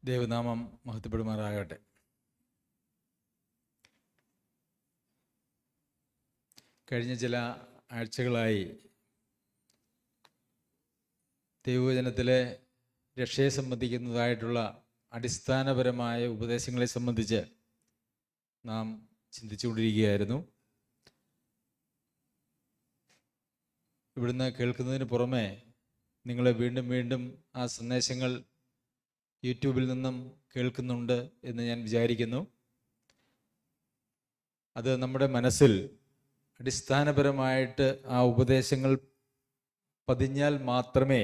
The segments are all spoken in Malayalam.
ദൈവനാമം മഹത്വപ്പെടുമാറാകട്ടെ. കഴിഞ്ഞ ചില ആഴ്ചകളായി ദൈവവചനത്തിലെ രക്ഷയെ സംബന്ധിക്കുന്നതായിട്ടുള്ള അടിസ്ഥാനപരമായ ഉപദേശങ്ങളെ സംബന്ധിച്ച് നാം ചിന്തിച്ചുകൊണ്ടിരിക്കുകയായിരുന്നു. ഇവിടുന്ന് കേൾക്കുന്നതിന് പുറമെ നിങ്ങൾ വീണ്ടും വീണ്ടും ആ സന്ദേശങ്ങൾ യൂട്യൂബിൽ നിന്നും കേൾക്കുന്നുണ്ട് എന്ന് ഞാൻ വിചാരിക്കുന്നു. അത് നമ്മുടെ മനസ്സിൽ അടിസ്ഥാനപരമായിട്ട് ആ ഉപദേശങ്ങൾ പതിഞ്ഞാൽ മാത്രമേ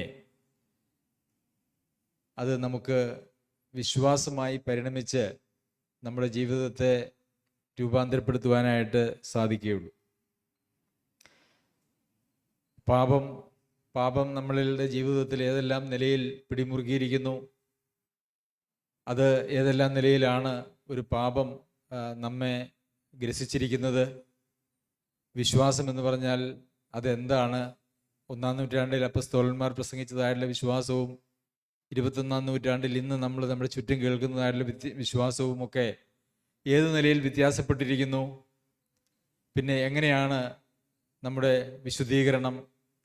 അത് നമുക്ക് വിശ്വാസമായി പരിണമിച്ച് നമ്മുടെ ജീവിതത്തെ രൂപാന്തരപ്പെടുത്തുവാനായിട്ട് സാധിക്കുകയുള്ളൂ. പാപം നമ്മളുടെ ജീവിതത്തിൽ ഏതെല്ലാം നിലയിൽ പിടിമുറുകിയിരിക്കുന്നു, അത് ഏതെല്ലാം നിലയിലാണ് ഒരു പാപം നമ്മെ ഗ്രസിച്ചിരിക്കുന്നത്, വിശ്വാസം എന്ന് പറഞ്ഞാൽ അതെന്താണ്, 1-ാം നൂറ്റാണ്ടിൽ അപ്പസ്തോലന്മാർ പ്രസംഗിച്ചതായിട്ടുള്ള വിശ്വാസവും 21-ാം നൂറ്റാണ്ടിൽ ഇന്ന് നമ്മൾ നമ്മുടെ ചുറ്റും കേൾക്കുന്നതായിട്ടുള്ള വിശ്വാസവും ഒക്കെ ഏത് നിലയിൽ വ്യത്യാസപ്പെട്ടിരിക്കുന്നു. പിന്നെ എങ്ങനെയാണ് നമ്മുടെ വിശുദ്ധീകരണം,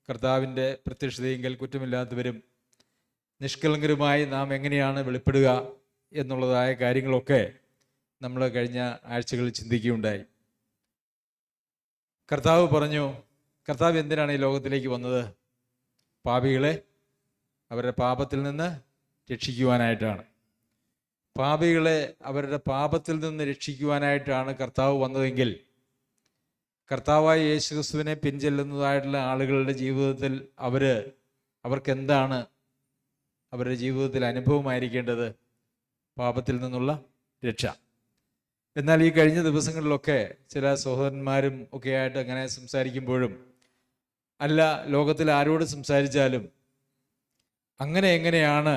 കർത്താവിൻ്റെ പ്രത്യക്ഷതയെങ്കിൽ കുറ്റമില്ലാത്തവരും നിഷ്കളങ്കരുമായി നാം എങ്ങനെയാണ് വെളിപ്പെടുക എന്നുള്ളതായ കാര്യങ്ങളൊക്കെ നമ്മൾ കഴിഞ്ഞ ആഴ്ചകളിൽ ചിന്തിക്കുകയുണ്ടായി. കർത്താവ് പറഞ്ഞു, കർത്താവ് എന്തിനാണ് ഈ ലോകത്തിലേക്ക് വന്നത്? പാപികളെ അവരുടെ പാപത്തിൽ നിന്ന് രക്ഷിക്കുവാനായിട്ടാണ്. പാപികളെ അവരുടെ പാപത്തിൽ നിന്ന് രക്ഷിക്കുവാനായിട്ടാണ് കർത്താവ് വന്നതെങ്കിൽ, കർത്താവായ യേശുക്രിസ്തുവിനെ പിൻചെല്ലുന്നതായിട്ടുള്ള ആളുകളുടെ ജീവിതത്തിൽ അവർക്ക് എന്താണ് അവരുടെ ജീവിതത്തിൽ അനുഭവമായിരിക്കേണ്ടത്? പാപത്തിൽ നിന്നുള്ള രക്ഷ. എന്നാൽ ഈ കഴിഞ്ഞ ദിവസങ്ങളിലൊക്കെ ചില സഹോദരന്മാരും ഒക്കെ ആയിട്ട് അങ്ങനെ സംസാരിക്കുമ്പോഴും, അല്ല ലോകത്തിൽ ആരോട് സംസാരിച്ചാലും എങ്ങനെയാണ്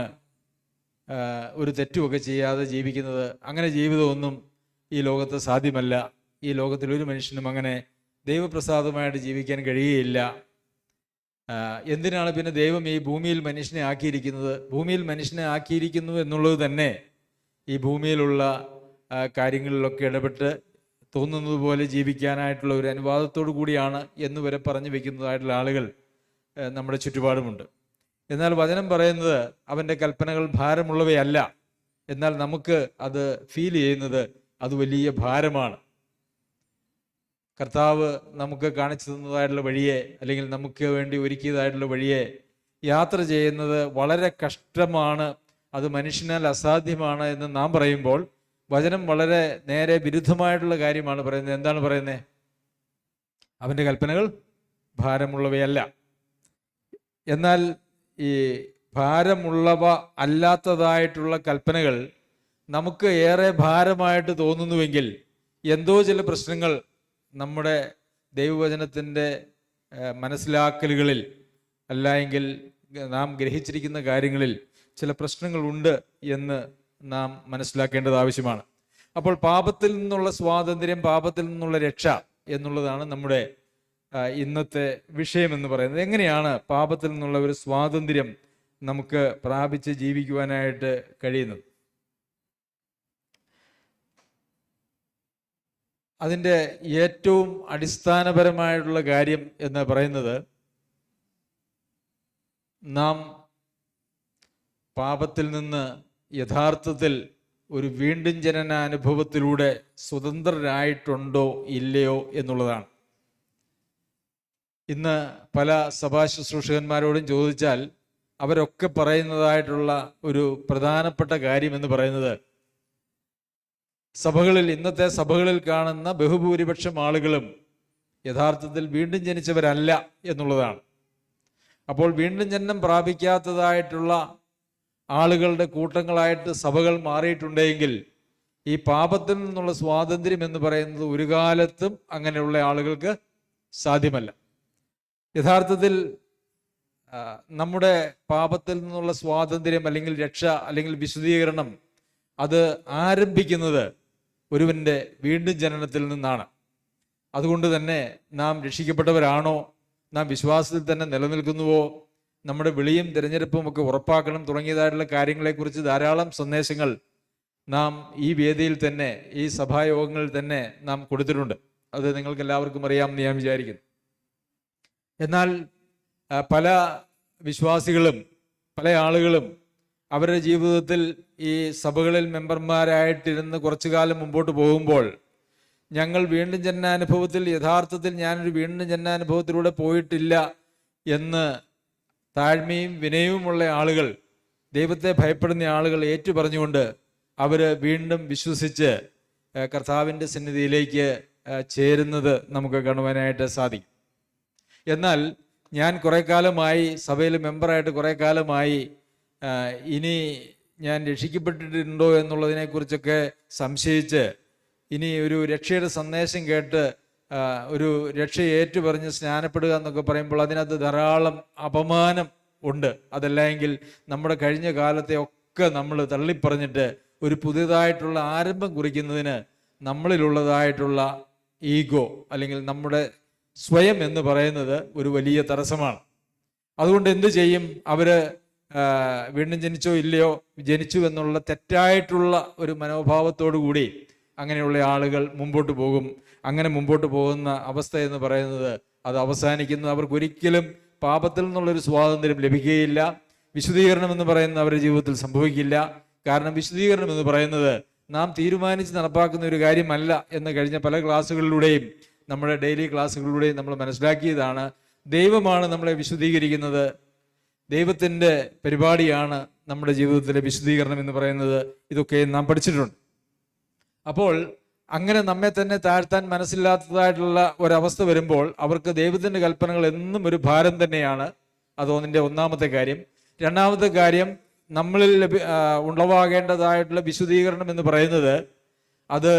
ഒരു തെറ്റുമൊക്കെ ചെയ്യാതെ ജീവിക്കുന്നത്? അങ്ങനെ ജീവിതമൊന്നും ഈ ലോകത്ത് സാധ്യമല്ല. ഈ ലോകത്തിൽ ഒരു മനുഷ്യനും അങ്ങനെ ദൈവപ്രസാദമായിട്ട് ജീവിക്കാൻ കഴിയുകയില്ല. എന്തിനാണ് പിന്നെ ദൈവം ഈ ഭൂമിയിൽ മനുഷ്യനെ ആക്കിയിരിക്കുന്നത്? ഭൂമിയിൽ മനുഷ്യനെ ആക്കിയിരിക്കുന്നു എന്നുള്ളത് തന്നെ ഈ ഭൂമിയിലുള്ള കാര്യങ്ങളിലൊക്കെ ഇടപെട്ട് തോന്നുന്നത് പോലെ ജീവിക്കാനായിട്ടുള്ള ഒരു അനുവാദത്തോടു കൂടിയാണ് എന്ന് വരെ പറഞ്ഞു വെക്കുന്നതായിട്ടുള്ള ആളുകൾ നമ്മുടെ ചുറ്റുപാടുമുണ്ട്. എന്നാൽ വചനം പറയുന്നത് അവൻ്റെ കൽപ്പനകൾ ഭാരമുള്ളവയല്ല. എന്നാൽ നമുക്ക് അത് ഫീൽ ചെയ്യുന്നത് അത് വലിയ ഭാരമാണ്. കർത്താവ് നമുക്ക് കാണിച്ചു തന്നതായിട്ടുള്ള വഴിയെ, അല്ലെങ്കിൽ നമുക്ക് വേണ്ടി ഒരുക്കിയതായിട്ടുള്ള വഴിയെ യാത്ര ചെയ്യുന്നത് വളരെ കഷ്ടമാണ്, അത് മനുഷ്യനാൽ അസാധ്യമാണ് എന്ന് നാം പറയുമ്പോൾ, വചനം വളരെ നേരെ വിരുദ്ധമായിട്ടുള്ള കാര്യമാണ് പറയുന്നത്. എന്താണ് പറയുന്നത്? അവൻ്റെ കൽപ്പനകൾ ഭാരമുള്ളവയല്ല. എന്നാൽ ഈ ഭാരമുള്ളവ അല്ലാത്തതായിട്ടുള്ള കൽപ്പനകൾ നമുക്ക് ഏറെ ഭാരമായിട്ട് തോന്നുന്നുവെങ്കിൽ, എന്തോ ചില പ്രശ്നങ്ങൾ നമ്മുടെ ദൈവവചനത്തിൻ്റെ മനസ്സിലാക്കലുകളിൽ, അല്ലെങ്കിൽ നാം ഗ്രഹിച്ചിരിക്കുന്ന കാര്യങ്ങളിൽ ചില പ്രശ്നങ്ങളുണ്ട് എന്ന് നാം മനസ്സിലാക്കേണ്ടത് ആവശ്യമാണ്. അപ്പോൾ പാപത്തിൽ നിന്നുള്ള സ്വാതന്ത്ര്യം, പാപത്തിൽ നിന്നുള്ള രക്ഷ എന്നുള്ളതാണ് നമ്മുടെ ഇന്നത്തെ വിഷയം എന്ന് പറയുന്നത്. എങ്ങനെയാണ് പാപത്തിൽ നിന്നുള്ള ഒരു സ്വാതന്ത്ര്യം നമുക്ക് പ്രാപിച്ച് ജീവിക്കുവാനായിട്ട് കഴിയുന്നത്? അതിൻ്റെ ഏറ്റവും അടിസ്ഥാനപരമായിട്ടുള്ള കാര്യം എന്ന് പറയുന്നത്, നാം പാപത്തിൽ നിന്ന് യഥാർത്ഥത്തിൽ ഒരു വീണ്ടും ജനനാനുഭവത്തിലൂടെ സ്വതന്ത്രരായിട്ടുണ്ടോ ഇല്ലയോ എന്നുള്ളതാണ്. ഇന്ന് പല സഭാ ശുശ്രൂഷകന്മാരോടും ചോദിച്ചാൽ അവരൊക്കെ പറയുന്നതായിട്ടുള്ള ഒരു പ്രധാനപ്പെട്ട കാര്യം എന്ന് പറയുന്നത്, ഇന്നത്തെ സഭകളിൽ കാണുന്ന ബഹുഭൂരിപക്ഷം ആളുകളും യഥാർത്ഥത്തിൽ വീണ്ടും ജനിച്ചവരല്ല എന്നുള്ളതാണ്. അപ്പോൾ വീണ്ടും ജനനം പ്രാപിക്കാത്തതായിട്ടുള്ള ആളുകളുടെ കൂട്ടങ്ങളായിട്ട് സഭകൾ മാറിയിട്ടുണ്ടെങ്കിൽ, ഈ പാപത്തിൽ നിന്നുള്ള സ്വാതന്ത്ര്യം എന്ന് പറയുന്നത് ഒരു കാലത്തും അങ്ങനെയുള്ള ആളുകൾക്ക് സാധ്യമല്ല. യഥാർത്ഥത്തിൽ നമ്മുടെ പാപത്തിൽ നിന്നുള്ള സ്വാതന്ത്ര്യം, അല്ലെങ്കിൽ രക്ഷ, അല്ലെങ്കിൽ വിശുദ്ധീകരണം, അത് ആരംഭിക്കുന്നത് ഒരുവൻ്റെ വീണ്ടും ജനനത്തിൽ നിന്നാണ്. അതുകൊണ്ട് തന്നെ നാം രക്ഷിക്കപ്പെട്ടവരാണോ, നാം വിശ്വാസത്തിൽ തന്നെ നിലനിൽക്കുന്നുവോ, നമ്മുടെ വിളിയും തിരഞ്ഞെടുപ്പും ഒക്കെ ഉറപ്പാക്കണം തുടങ്ങിയതായിട്ടുള്ള കാര്യങ്ങളെക്കുറിച്ച് ധാരാളം സന്ദേശങ്ങൾ നാം ഈ വേദിയിൽ തന്നെ, ഈ സഭായോഗങ്ങളിൽ തന്നെ നാം കൊടുത്തിട്ടുണ്ട്. അത് നിങ്ങൾക്ക് എല്ലാവർക്കും അറിയാമെന്ന് ഞാൻ വിചാരിക്കുന്നു. എന്നാൽ പല വിശ്വാസികളും പല ആളുകളും അവരുടെ ജീവിതത്തിൽ ഈ സഭകളിൽ മെമ്പർമാരായിട്ടിരുന്ന് കുറച്ചു കാലം മുമ്പോട്ട് പോകുമ്പോൾ ഞങ്ങൾ വീണ്ടും ജനനാനുഭവത്തിൽ, യഥാർത്ഥത്തിൽ ഞാനൊരു വീണ്ടും ജനനാനുഭവത്തിലൂടെ പോയിട്ടില്ല എന്ന് താഴ്മയും വിനയവുമുള്ള ആളുകൾ, ദൈവത്തെ ഭയപ്പെടുന്ന ആളുകൾ ഏറ്റു പറഞ്ഞുകൊണ്ട് അവർ വീണ്ടും വിശ്വസിച്ച് കർത്താവിൻ്റെ സന്നിധിയിലേക്ക് ചേരുന്നത് നമുക്ക് കാണുവാനായിട്ട് സാധിക്കും. എന്നാൽ ഞാൻ കുറേ കാലമായി സഭയിൽ മെമ്പറായിട്ട് കുറേ കാലമായി ഇനി ഞാൻ രക്ഷിക്കപ്പെട്ടിട്ടുണ്ടോ എന്നുള്ളതിനെക്കുറിച്ചൊക്കെ സംശയിച്ച്, ഇനി ഒരു രക്ഷയുടെ സന്ദേശം കേട്ട് ഒരു രക്ഷ ഏറ്റുപറഞ്ഞ് സ്നാനപ്പെടുക എന്നൊക്കെ പറയുമ്പോൾ അതിനകത്ത് ധാരാളം അപമാനം ഉണ്ട്. അതല്ലെങ്കിൽ നമ്മുടെ കഴിഞ്ഞ കാലത്തെ ഒക്കെ നമ്മൾ തള്ളിപ്പറഞ്ഞിട്ട് ഒരു പുതിയതായിട്ടുള്ള ആരംഭം കുറിക്കുന്നതിന് നമ്മളിലുള്ളതായിട്ടുള്ള ഈഗോ അല്ലെങ്കിൽ നമ്മുടെ സ്വയം എന്ന് പറയുന്നത് ഒരു വലിയ തടസ്സമാണ്. അതുകൊണ്ട് എന്തു ചെയ്യും? അവര് വീണ്ടും ജനിച്ചോ ഇല്ലയോ, ജനിച്ചു എന്നുള്ള തെറ്റായിട്ടുള്ള ഒരു മനോഭാവത്തോടു കൂടി അങ്ങനെയുള്ള ആളുകൾ മുമ്പോട്ട് പോകും. അങ്ങനെ മുമ്പോട്ട് പോകുന്ന അവസ്ഥ എന്ന് പറയുന്നത് അത് അവസാനിക്കുന്നത് അവർക്കൊരിക്കലും പാപത്തിൽ നിന്നുള്ളൊരു സ്വാതന്ത്ര്യം ലഭിക്കുകയില്ല. വിശുദ്ധീകരണം എന്ന് പറയുന്നത് അവരുടെ ജീവിതത്തിൽ സംഭവിക്കില്ല. കാരണം വിശുദ്ധീകരണം എന്ന് പറയുന്നത് നാം തീരുമാനിച്ച് നടപ്പാക്കുന്ന ഒരു കാര്യമല്ല എന്ന് കഴിഞ്ഞ പല ക്ലാസ്സുകളിലൂടെയും നമ്മുടെ ഡെയിലി ക്ലാസ്സുകളിലൂടെയും നമ്മൾ മനസ്സിലാക്കിയതാണ്. ദൈവമാണ് നമ്മളെ വിശുദ്ധീകരിക്കുന്നത്. ദൈവത്തിൻ്റെ പരിപാടിയാണ് നമ്മുടെ ജീവിതത്തിലെ വിശുദ്ധീകരണം എന്ന് പറയുന്നത്. ഇതൊക്കെ നാം പഠിച്ചിട്ടുണ്ട്. അപ്പോൾ അങ്ങനെ നമ്മെ തന്നെ താഴ്ത്താൻ മനസ്സില്ലാത്തതായിട്ടുള്ള ഒരവസ്ഥ വരുമ്പോൾ അവർക്ക് ദൈവത്തിൻ്റെ കൽപ്പനകൾ എന്നും ഒരു ഭാരം തന്നെയാണ്. അതോന്നിൻ്റെ ഒന്നാമത്തെ കാര്യം. രണ്ടാമത്തെ കാര്യം, നമ്മളിൽ ഉളവാകേണ്ടതായിട്ടുള്ള വിശുദ്ധീകരണം എന്ന് പറയുന്നത് അത്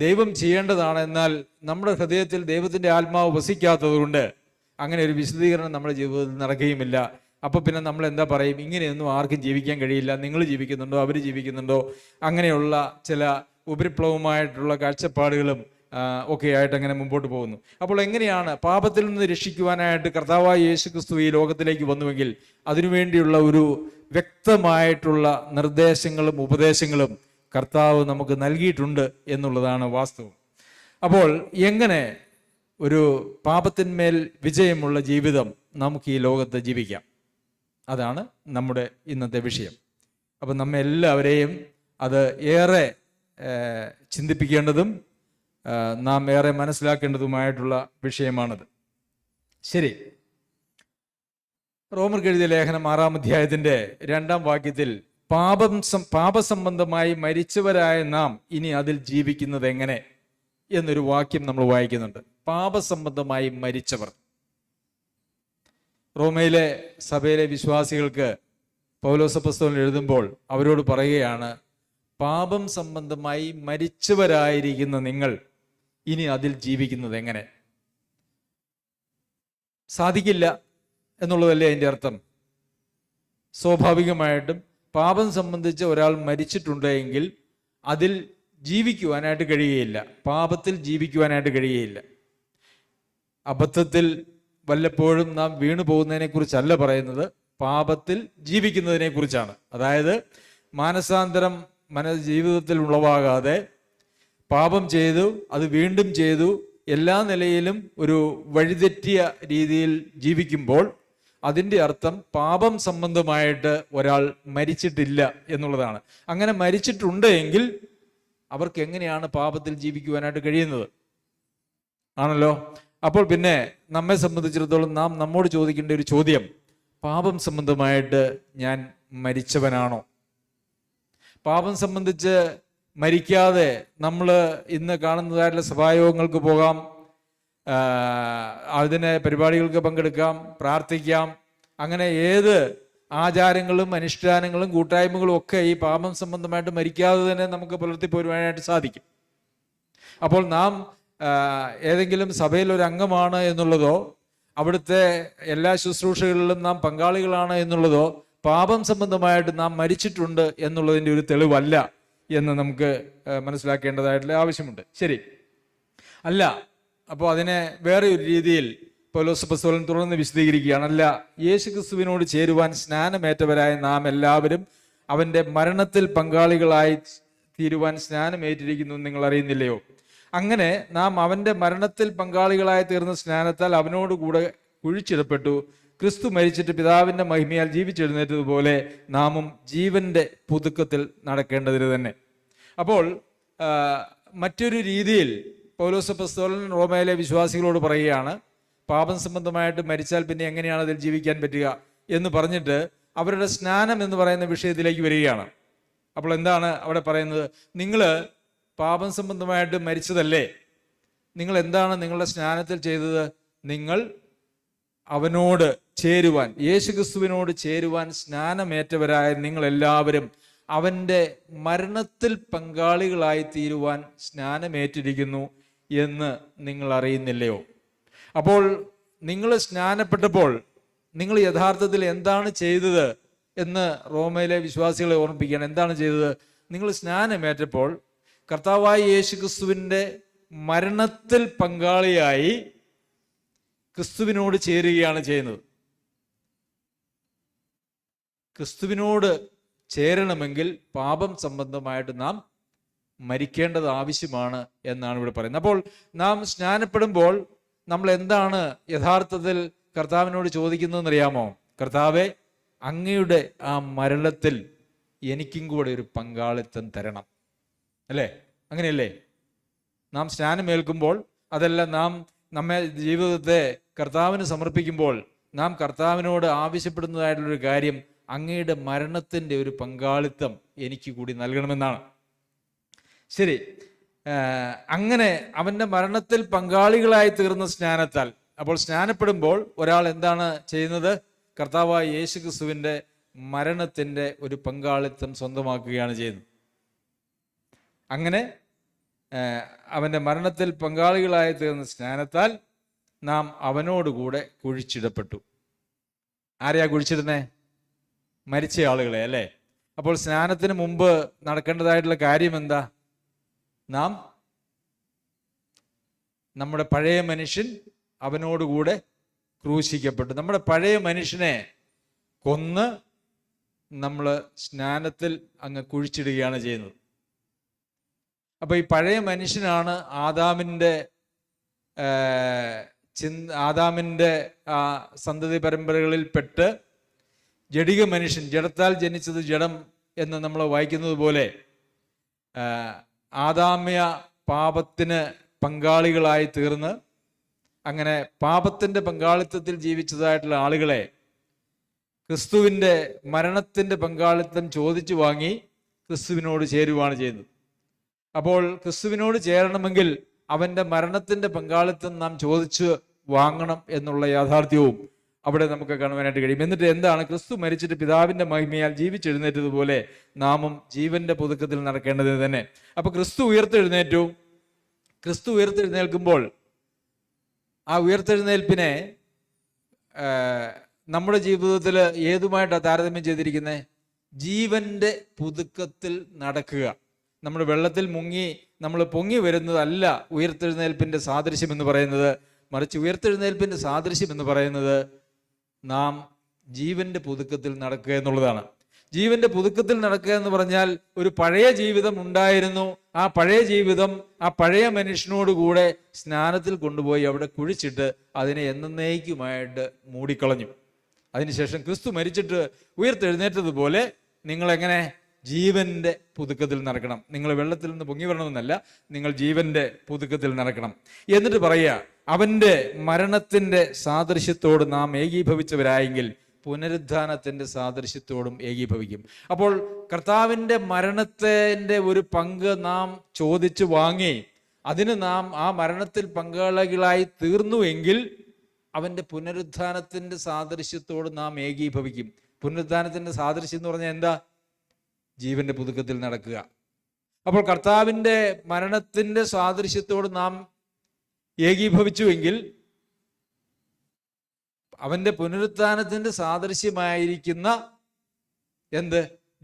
ദൈവം ചെയ്യേണ്ടതാണ്. എന്നാൽ നമ്മുടെ ഹൃദയത്തിൽ ദൈവത്തിൻ്റെ ആത്മാവ് വസിക്കാത്തത് കൊണ്ട് അങ്ങനെ ഒരു വിശുദ്ധീകരണം നമ്മുടെ ജീവിതത്തിൽ നടക്കുകയുമില്ല. അപ്പോൾ പിന്നെ നമ്മൾ എന്താ പറയും? ഇങ്ങനെയൊന്നും ആർക്കും ജീവിക്കാൻ കഴിയില്ല. നിങ്ങൾ ജീവിക്കുന്നുണ്ടോ, അവർ ജീവിക്കുന്നുണ്ടോ? അങ്ങനെയുള്ള ചില ഉപരിപ്ലവമായിട്ടുള്ള കാഴ്ചപ്പാടുകളും ഒക്കെ ആയിട്ട് അങ്ങനെ മുമ്പോട്ട് പോകുന്നു. അപ്പോൾ എങ്ങനെയാണ് പാപത്തിൽ നിന്ന് രക്ഷിക്കുവാനായിട്ട് കർത്താവായ യേശുക്രിസ്തു ഈ ലോകത്തിലേക്ക് വന്നുവെങ്കിൽ അതിനുവേണ്ടിയുള്ള ഒരു വ്യക്തമായിട്ടുള്ള നിർദ്ദേശങ്ങളും ഉപദേശങ്ങളും കർത്താവ് നമുക്ക് നൽകിയിട്ടുണ്ട് എന്നുള്ളതാണ് വാസ്തവം. അപ്പോൾ എങ്ങനെ ഒരു പാപത്തിന്മേൽ വിജയമുള്ള ജീവിതം നമുക്ക് ഈ ലോകത്ത് ജീവിക്കാം? അതാണ് നമ്മുടെ ഇന്നത്തെ വിഷയം. അപ്പം നമ്മെ എല്ലാവരെയും അത് ഏറെ ചിന്തിപ്പിക്കേണ്ടതും നാം ഏറെ മനസ്സിലാക്കേണ്ടതുമായിട്ടുള്ള വിഷയമാണത്. ശരി, റോമർക്ക് എഴുതിയ ലേഖനം 6-ാം അധ്യായത്തിൻ്റെ 2-ാം വാക്യത്തിൽ പാപസംബന്ധമായി മരിച്ചവരായ നാം ഇനി അതിൽ ജീവിക്കുന്നത് എങ്ങനെ എന്നൊരു വാക്യം നമ്മൾ വായിക്കുന്നുണ്ട്. പാപസംബന്ധമായി മരിച്ചവർ. റോമയിലെ സഭയിലെ വിശ്വാസികൾക്ക് പൗലോസ് അപ്പോസ്തലൻ എഴുതുമ്പോൾ അവരോട് പറയുകയാണ്, പാപം സംബന്ധമായി മരിച്ചവരായിരിക്കുന്ന നിങ്ങൾ ഇനി അതിൽ ജീവിക്കുന്നത് എങ്ങനെ? സാധിക്കില്ല എന്നുള്ളതല്ലേ അതിൻ്റെ അർത്ഥം? സ്വാഭാവികമായിട്ടും പാപം സംബന്ധിച്ച് ഒരാൾ മരിച്ചിട്ടുണ്ടെങ്കിൽ അതിൽ ജീവിക്കുവാനായിട്ട് കഴിയുകയില്ല, പാപത്തിൽ ജീവിക്കുവാനായിട്ട് കഴിയുകയില്ല. അബദ്ധത്തിൽ വല്ലപ്പോഴും നാം വീണു പോകുന്നതിനെ കുറിച്ചല്ല പറയുന്നത്, പാപത്തിൽ ജീവിക്കുന്നതിനെ കുറിച്ചാണ്. അതായത് മാനസാന്തരം ജീവിതത്തിൽ ഉളവാകാതെ പാപം ചെയ്തു, അത് വീണ്ടും ചെയ്തു, എല്ലാ നിലയിലും ഒരു വഴിതെറ്റിയ രീതിയിൽ ജീവിക്കുമ്പോൾ അതിൻ്റെ അർത്ഥം പാപം സംബന്ധമായിട്ട് ഒരാൾ മരിച്ചിട്ടില്ല എന്നുള്ളതാണ്. അങ്ങനെ മരിച്ചിട്ടുണ്ട് എങ്കിൽ അവർക്ക് എങ്ങനെയാണ് പാപത്തിൽ ജീവിക്കുവാനായിട്ട് കഴിയുന്നത്? ആണല്ലോ. അപ്പോൾ പിന്നെ നമ്മെ സംബന്ധിച്ചിടത്തോളം നാം നമ്മോട് ചോദിക്കേണ്ട ഒരു ചോദ്യം, പാപം സംബന്ധമായിട്ട് ഞാൻ മരിച്ചവനാണോ? പാപം സംബന്ധിച്ച് മരിക്കാതെ നമ്മൾ ഇന്ന് കാണുന്നതായിട്ടുള്ള സഭായോഗങ്ങൾക്ക് പോകാം, അതിന് പരിപാടികൾക്ക് പങ്കെടുക്കാം, പ്രാർത്ഥിക്കാം. അങ്ങനെ ഏത് ആചാരങ്ങളും അനുഷ്ഠാനങ്ങളും കൂട്ടായ്മകളും ഒക്കെ ഈ പാപം സംബന്ധമായിട്ട് മരിക്കാതെ തന്നെ നമുക്ക് പുലർത്തിപ്പോരുവാനായിട്ട് സാധിക്കും. അപ്പോൾ നാം ഏതെങ്കിലും സഭയിൽ ഒരു അംഗമാണ് എന്നുള്ളതോ അവിടുത്തെ എല്ലാ ശുശ്രൂഷകളിലും നാം പങ്കാളികളാണ് എന്നുള്ളതോ പാപം സംബന്ധമായിട്ട് നാം മരിച്ചിട്ടുണ്ട് എന്നുള്ളതിൻ്റെ ഒരു തെളിവല്ല എന്ന് നമുക്ക് മനസ്സിലാക്കേണ്ടതായിട്ടുള്ള ആവശ്യമുണ്ട്. ശരി, അല്ല. അപ്പോൾ അതിനെ വേറെ ഒരു രീതിയിൽ പൗലോസ് അപ്പോസ്തലൻ തുടർന്ന് വിശദീകരിക്കുകയാണ്. അല്ല, യേശുക്രിസ്തുവിനോട് ചേരുവാൻ സ്നാനമേറ്റവരായ നാം എല്ലാവരും അവന്റെ മരണത്തിൽ പങ്കാളികളായി തീരുവാൻ സ്നാനമേറ്റിരിക്കുന്നു എന്ന് നിങ്ങൾ അറിയുന്നില്ലയോ? അങ്ങനെ നാം അവന്റെ മരണത്തിൽ പങ്കാളികളായി തീർന്ന സ്നാനത്താൽ അവനോടുകൂടെ കുഴിച്ചിടപ്പെട്ടു. ക്രിസ്തു മരിച്ചിട്ട് പിതാവിന്റെ മഹിമയാൽ ജീവിച്ചെഴുന്നേറ്റതുപോലെ നാമും ജീവന്റെ പുതുക്കത്തിൽ നടക്കേണ്ടതിന് തന്നെ. അപ്പോൾ മറ്റൊരു രീതിയിൽ പൗലോസ് അപ്പോസ്തലൻ റോമയിലെ വിശ്വാസികളോട് പറയുകയാണ്, പാപം സംബന്ധമായിട്ട് മരിച്ചാൽ പിന്നെ എങ്ങനെയാണ് അതിൽ ജീവിക്കാൻ പറ്റുക എന്ന് പറഞ്ഞിട്ട് അവരുടെ സ്നാനം എന്ന് പറയുന്ന വിഷയത്തിലേക്ക് വരികയാണ്. അപ്പോൾ എന്താണ് അവിടെ പറയുന്നത്? നിങ്ങൾ പാപം സംബന്ധമായിട്ട് മരിച്ചതല്ലേ, നിങ്ങൾ എന്താണ് നിങ്ങളുടെ സ്നാനത്തിൽ ചെയ്തത്? നിങ്ങൾ അവനോട് ചേരുവാൻ, യേശുക്രിസ്തുവിനോട് ചേരുവാൻ സ്നാനമേറ്റവരായ നിങ്ങളെല്ലാവരും അവൻ്റെ മരണത്തിൽ പങ്കാളികളായി തീരുവാൻ സ്നാനമേറ്റിരിക്കുന്നു എന്ന് നിങ്ങൾ അറിയുന്നില്ലയോ? അപ്പോൾ നിങ്ങൾ സ്നാനപ്പെട്ടപ്പോൾ നിങ്ങൾ യഥാർത്ഥത്തിൽ എന്താണ് ചെയ്തത് എന്ന് റോമയിലെ വിശ്വാസികളെ ഓർമ്മിപ്പിക്കുകയാണ്. എന്താണ് ചെയ്തത്? നിങ്ങൾ സ്നാനമേറ്റപ്പോൾ കർത്താവായ യേശുക്രിസ്തുവിൻ്റെ മരണത്തിൽ പങ്കാളിയായി ക്രിസ്തുവിനോട് ചേരുകയാണ് ചെയ്യുന്നത്. ക്രിസ്തുവിനോട് ചേരണമെങ്കിൽ പാപം സംബന്ധമായിട്ട് നാം മരിക്കേണ്ടത് ആവശ്യമാണ് എന്നാണ് ഇവിടെ പറയുന്നത്. അപ്പോൾ നാം സ്നാനപ്പെടുമ്പോൾ നമ്മൾ എന്താണ് യഥാർത്ഥത്തിൽ കർത്താവിനോട് ചോദിക്കുന്നതെന്ന് അറിയാമോ? കർത്താവെ, അങ്ങയുടെ ആ മരണത്തിൽ എനിക്കും കൂടെ ഒരു പങ്കാളിത്തം തരണം. അല്ലേ? അങ്ങനെയല്ലേ? നാം സ്നാനമേൽക്കുമ്പോൾ, അതല്ല, നാം നമ്മെ ജീവിതത്തെ കർത്താവിന് സമർപ്പിക്കുമ്പോൾ നാം കർത്താവിനോട് ആവശ്യപ്പെടുന്നതായിട്ടുള്ളൊരു കാര്യം, അങ്ങയുടെ മരണത്തിൻ്റെ ഒരു പങ്കാളിത്തം എനിക്ക് കൂടി നൽകണമെന്നാണ്. ശരി, അങ്ങനെ അവൻ്റെ മരണത്തിൽ പങ്കാളികളായി തീർന്ന സ്നാനത്താൽ, അപ്പോൾ സ്നാനപ്പെടുമ്പോൾ ഒരാൾ എന്താണ് ചെയ്യുന്നത്? കർത്താവായ യേശുക്രിസ്തുവിൻ്റെ മരണത്തിൻ്റെ ഒരു പങ്കാളിത്തം സ്വന്തമാക്കുകയാണ് ചെയ്യുന്നത്. അങ്ങനെ അവൻ്റെ മരണത്തിൽ പങ്കാളികളായി തീർന്ന സ്നാനത്താൽ നാം അവനോടുകൂടെ കുഴിച്ചിടപ്പെട്ടു. ആരെയാ കുഴിച്ചിടുന്നേ? മരിച്ച ആളുകളെ, അല്ലേ? അപ്പോൾ സ്നാനത്തിന് മുമ്പ് നടക്കേണ്ടതായിട്ടുള്ള കാര്യം എന്താ? നാം നമ്മുടെ പഴയ മനുഷ്യൻ അവനോടുകൂടെ ക്രൂശിക്കപ്പെട്ടു. നമ്മുടെ പഴയ മനുഷ്യനെ കൊന്ന് നമ്മൾ സ്നാനത്തിൽ അങ്ങ് കുഴിച്ചിടുകയാണ് ചെയ്യുന്നത്. അപ്പൊ ഈ പഴയ മനുഷ്യനാണ് ആദാമിൻ്റെ സന്തതി പരമ്പരകളിൽപ്പെട്ട് ജഡിക മനുഷ്യൻ, ജഡത്താൽ ജനിച്ചത് ജഡം എന്ന് നമ്മൾ വായിക്കുന്നത് പോലെ ആദാമ്യ പാപത്തിന് പങ്കാളികളായി തീർന്ന് അങ്ങനെ പാപത്തിൻ്റെ പങ്കാളിത്തത്തിൽ ജീവിച്ചതായിട്ടുള്ള ആളുകളെ ക്രിസ്തുവിൻ്റെ മരണത്തിൻ്റെ പങ്കാളിത്തം ചോദിച്ചു വാങ്ങി ക്രിസ്തുവിനോട് ചേരുവാണ് ചെയ്യുന്നത്. അപ്പോൾ ക്രിസ്തുവിനോട് ചേരണമെങ്കിൽ അവൻ്റെ മരണത്തിൻ്റെ പങ്കാളിത്തം നാം ചോദിച്ച് വാങ്ങണം എന്നുള്ള യാഥാർത്ഥ്യവും അവിടെ നമുക്ക് കാണുവാനായിട്ട് കഴിയും. എന്നിട്ട് എന്താണ്? ക്രിസ്തു മരിച്ചിട്ട് പിതാവിൻ്റെ മഹിമയാൽ ജീവിച്ചെഴുന്നേറ്റതുപോലെ നാമും ജീവന്റെ പുതുക്കത്തിൽ നടക്കേണ്ടത് തന്നെ. അപ്പൊ ക്രിസ്തു ഉയർത്തെഴുന്നേറ്റു. ക്രിസ്തു ഉയർത്തെഴുന്നേൽക്കുമ്പോൾ ആ ഉയർത്തെഴുന്നേൽപ്പിനെ നമ്മുടെ ജീവിതത്തിൽ ഏതുമായിട്ടാണ് താരതമ്യം ചെയ്തിരിക്കുന്നത്? ജീവന്റെ പുതുക്കത്തിൽ നടക്കുക. നമ്മൾ വെള്ളത്തിൽ മുങ്ങി നമ്മൾ പൊങ്ങി വരുന്നതല്ല ഉയർത്തെഴുന്നേൽപ്പിന്റെ സാദൃശ്യം എന്ന് പറയുന്നത്. മറിച്ച് ഉയർത്തെഴുന്നേൽപ്പിന്റെ സാദൃശ്യം എന്ന് പറയുന്നത് നാം ജീവന്റെ പുതുക്കത്തിൽ നടക്കുക എന്നുള്ളതാണ്. ജീവന്റെ പുതുക്കത്തിൽ നടക്കുക എന്ന് പറഞ്ഞാൽ ഒരു പഴയ ജീവിതം ഉണ്ടായിരുന്നു. ആ പഴയ ജീവിതം ആ പഴയ മനുഷ്യനോടുകൂടെ സ്നാനത്തിൽ കൊണ്ടുപോയി അവിടെ കുഴിച്ചിട്ട് അതിനെ എന്നേക്കുമായിട്ട് മൂടിക്കളഞ്ഞു. അതിനുശേഷം ക്രിസ്തു മരിച്ചിട്ട് ഉയർത്തെഴുന്നേറ്റതുപോലെ നിങ്ങളെങ്ങനെ ജീവന്റെ പുതുക്കത്തിൽ നടക്കണം. നിങ്ങൾ വെള്ളത്തിൽ നിന്ന് പൊങ്ങി വരണമെന്നല്ല, നിങ്ങൾ ജീവന്റെ പുതുക്കത്തിൽ നടക്കണം. എന്നിട്ട് പറയുക, അവന്റെ മരണത്തിന്റെ സാദൃശ്യത്തോട് നാം ഏകീഭവിച്ചവരായെങ്കിൽ പുനരുദ്ധാനത്തിന്റെ സാദൃശ്യത്തോടും ഏകീഭവിക്കും. അപ്പോൾ കർത്താവിൻ്റെ മരണത്തിന്റെ ഒരു പങ്ക് നാം ചോദിച്ചു വാങ്ങി അതിന് നാം ആ മരണത്തിൽ പങ്കാളികളായി തീർന്നുവെങ്കിൽ അവന്റെ പുനരുദ്ധാനത്തിന്റെ സാദൃശ്യത്തോട് നാം ഏകീഭവിക്കും. പുനരുദ്ധാനത്തിന്റെ സാദൃശ്യം എന്ന് പറഞ്ഞാൽ എന്താ? ജീവന്റെ പുതുക്കത്തിൽ നടക്കുക. അപ്പോൾ കർത്താവിൻ്റെ മരണത്തിന്റെ സാദൃശ്യത്തോട് നാം ഏകീഭവിച്ചുവെങ്കിൽ അവന്റെ പുനരുത്ഥാനത്തിന്റെ സാദൃശ്യമായിരിക്കുന്ന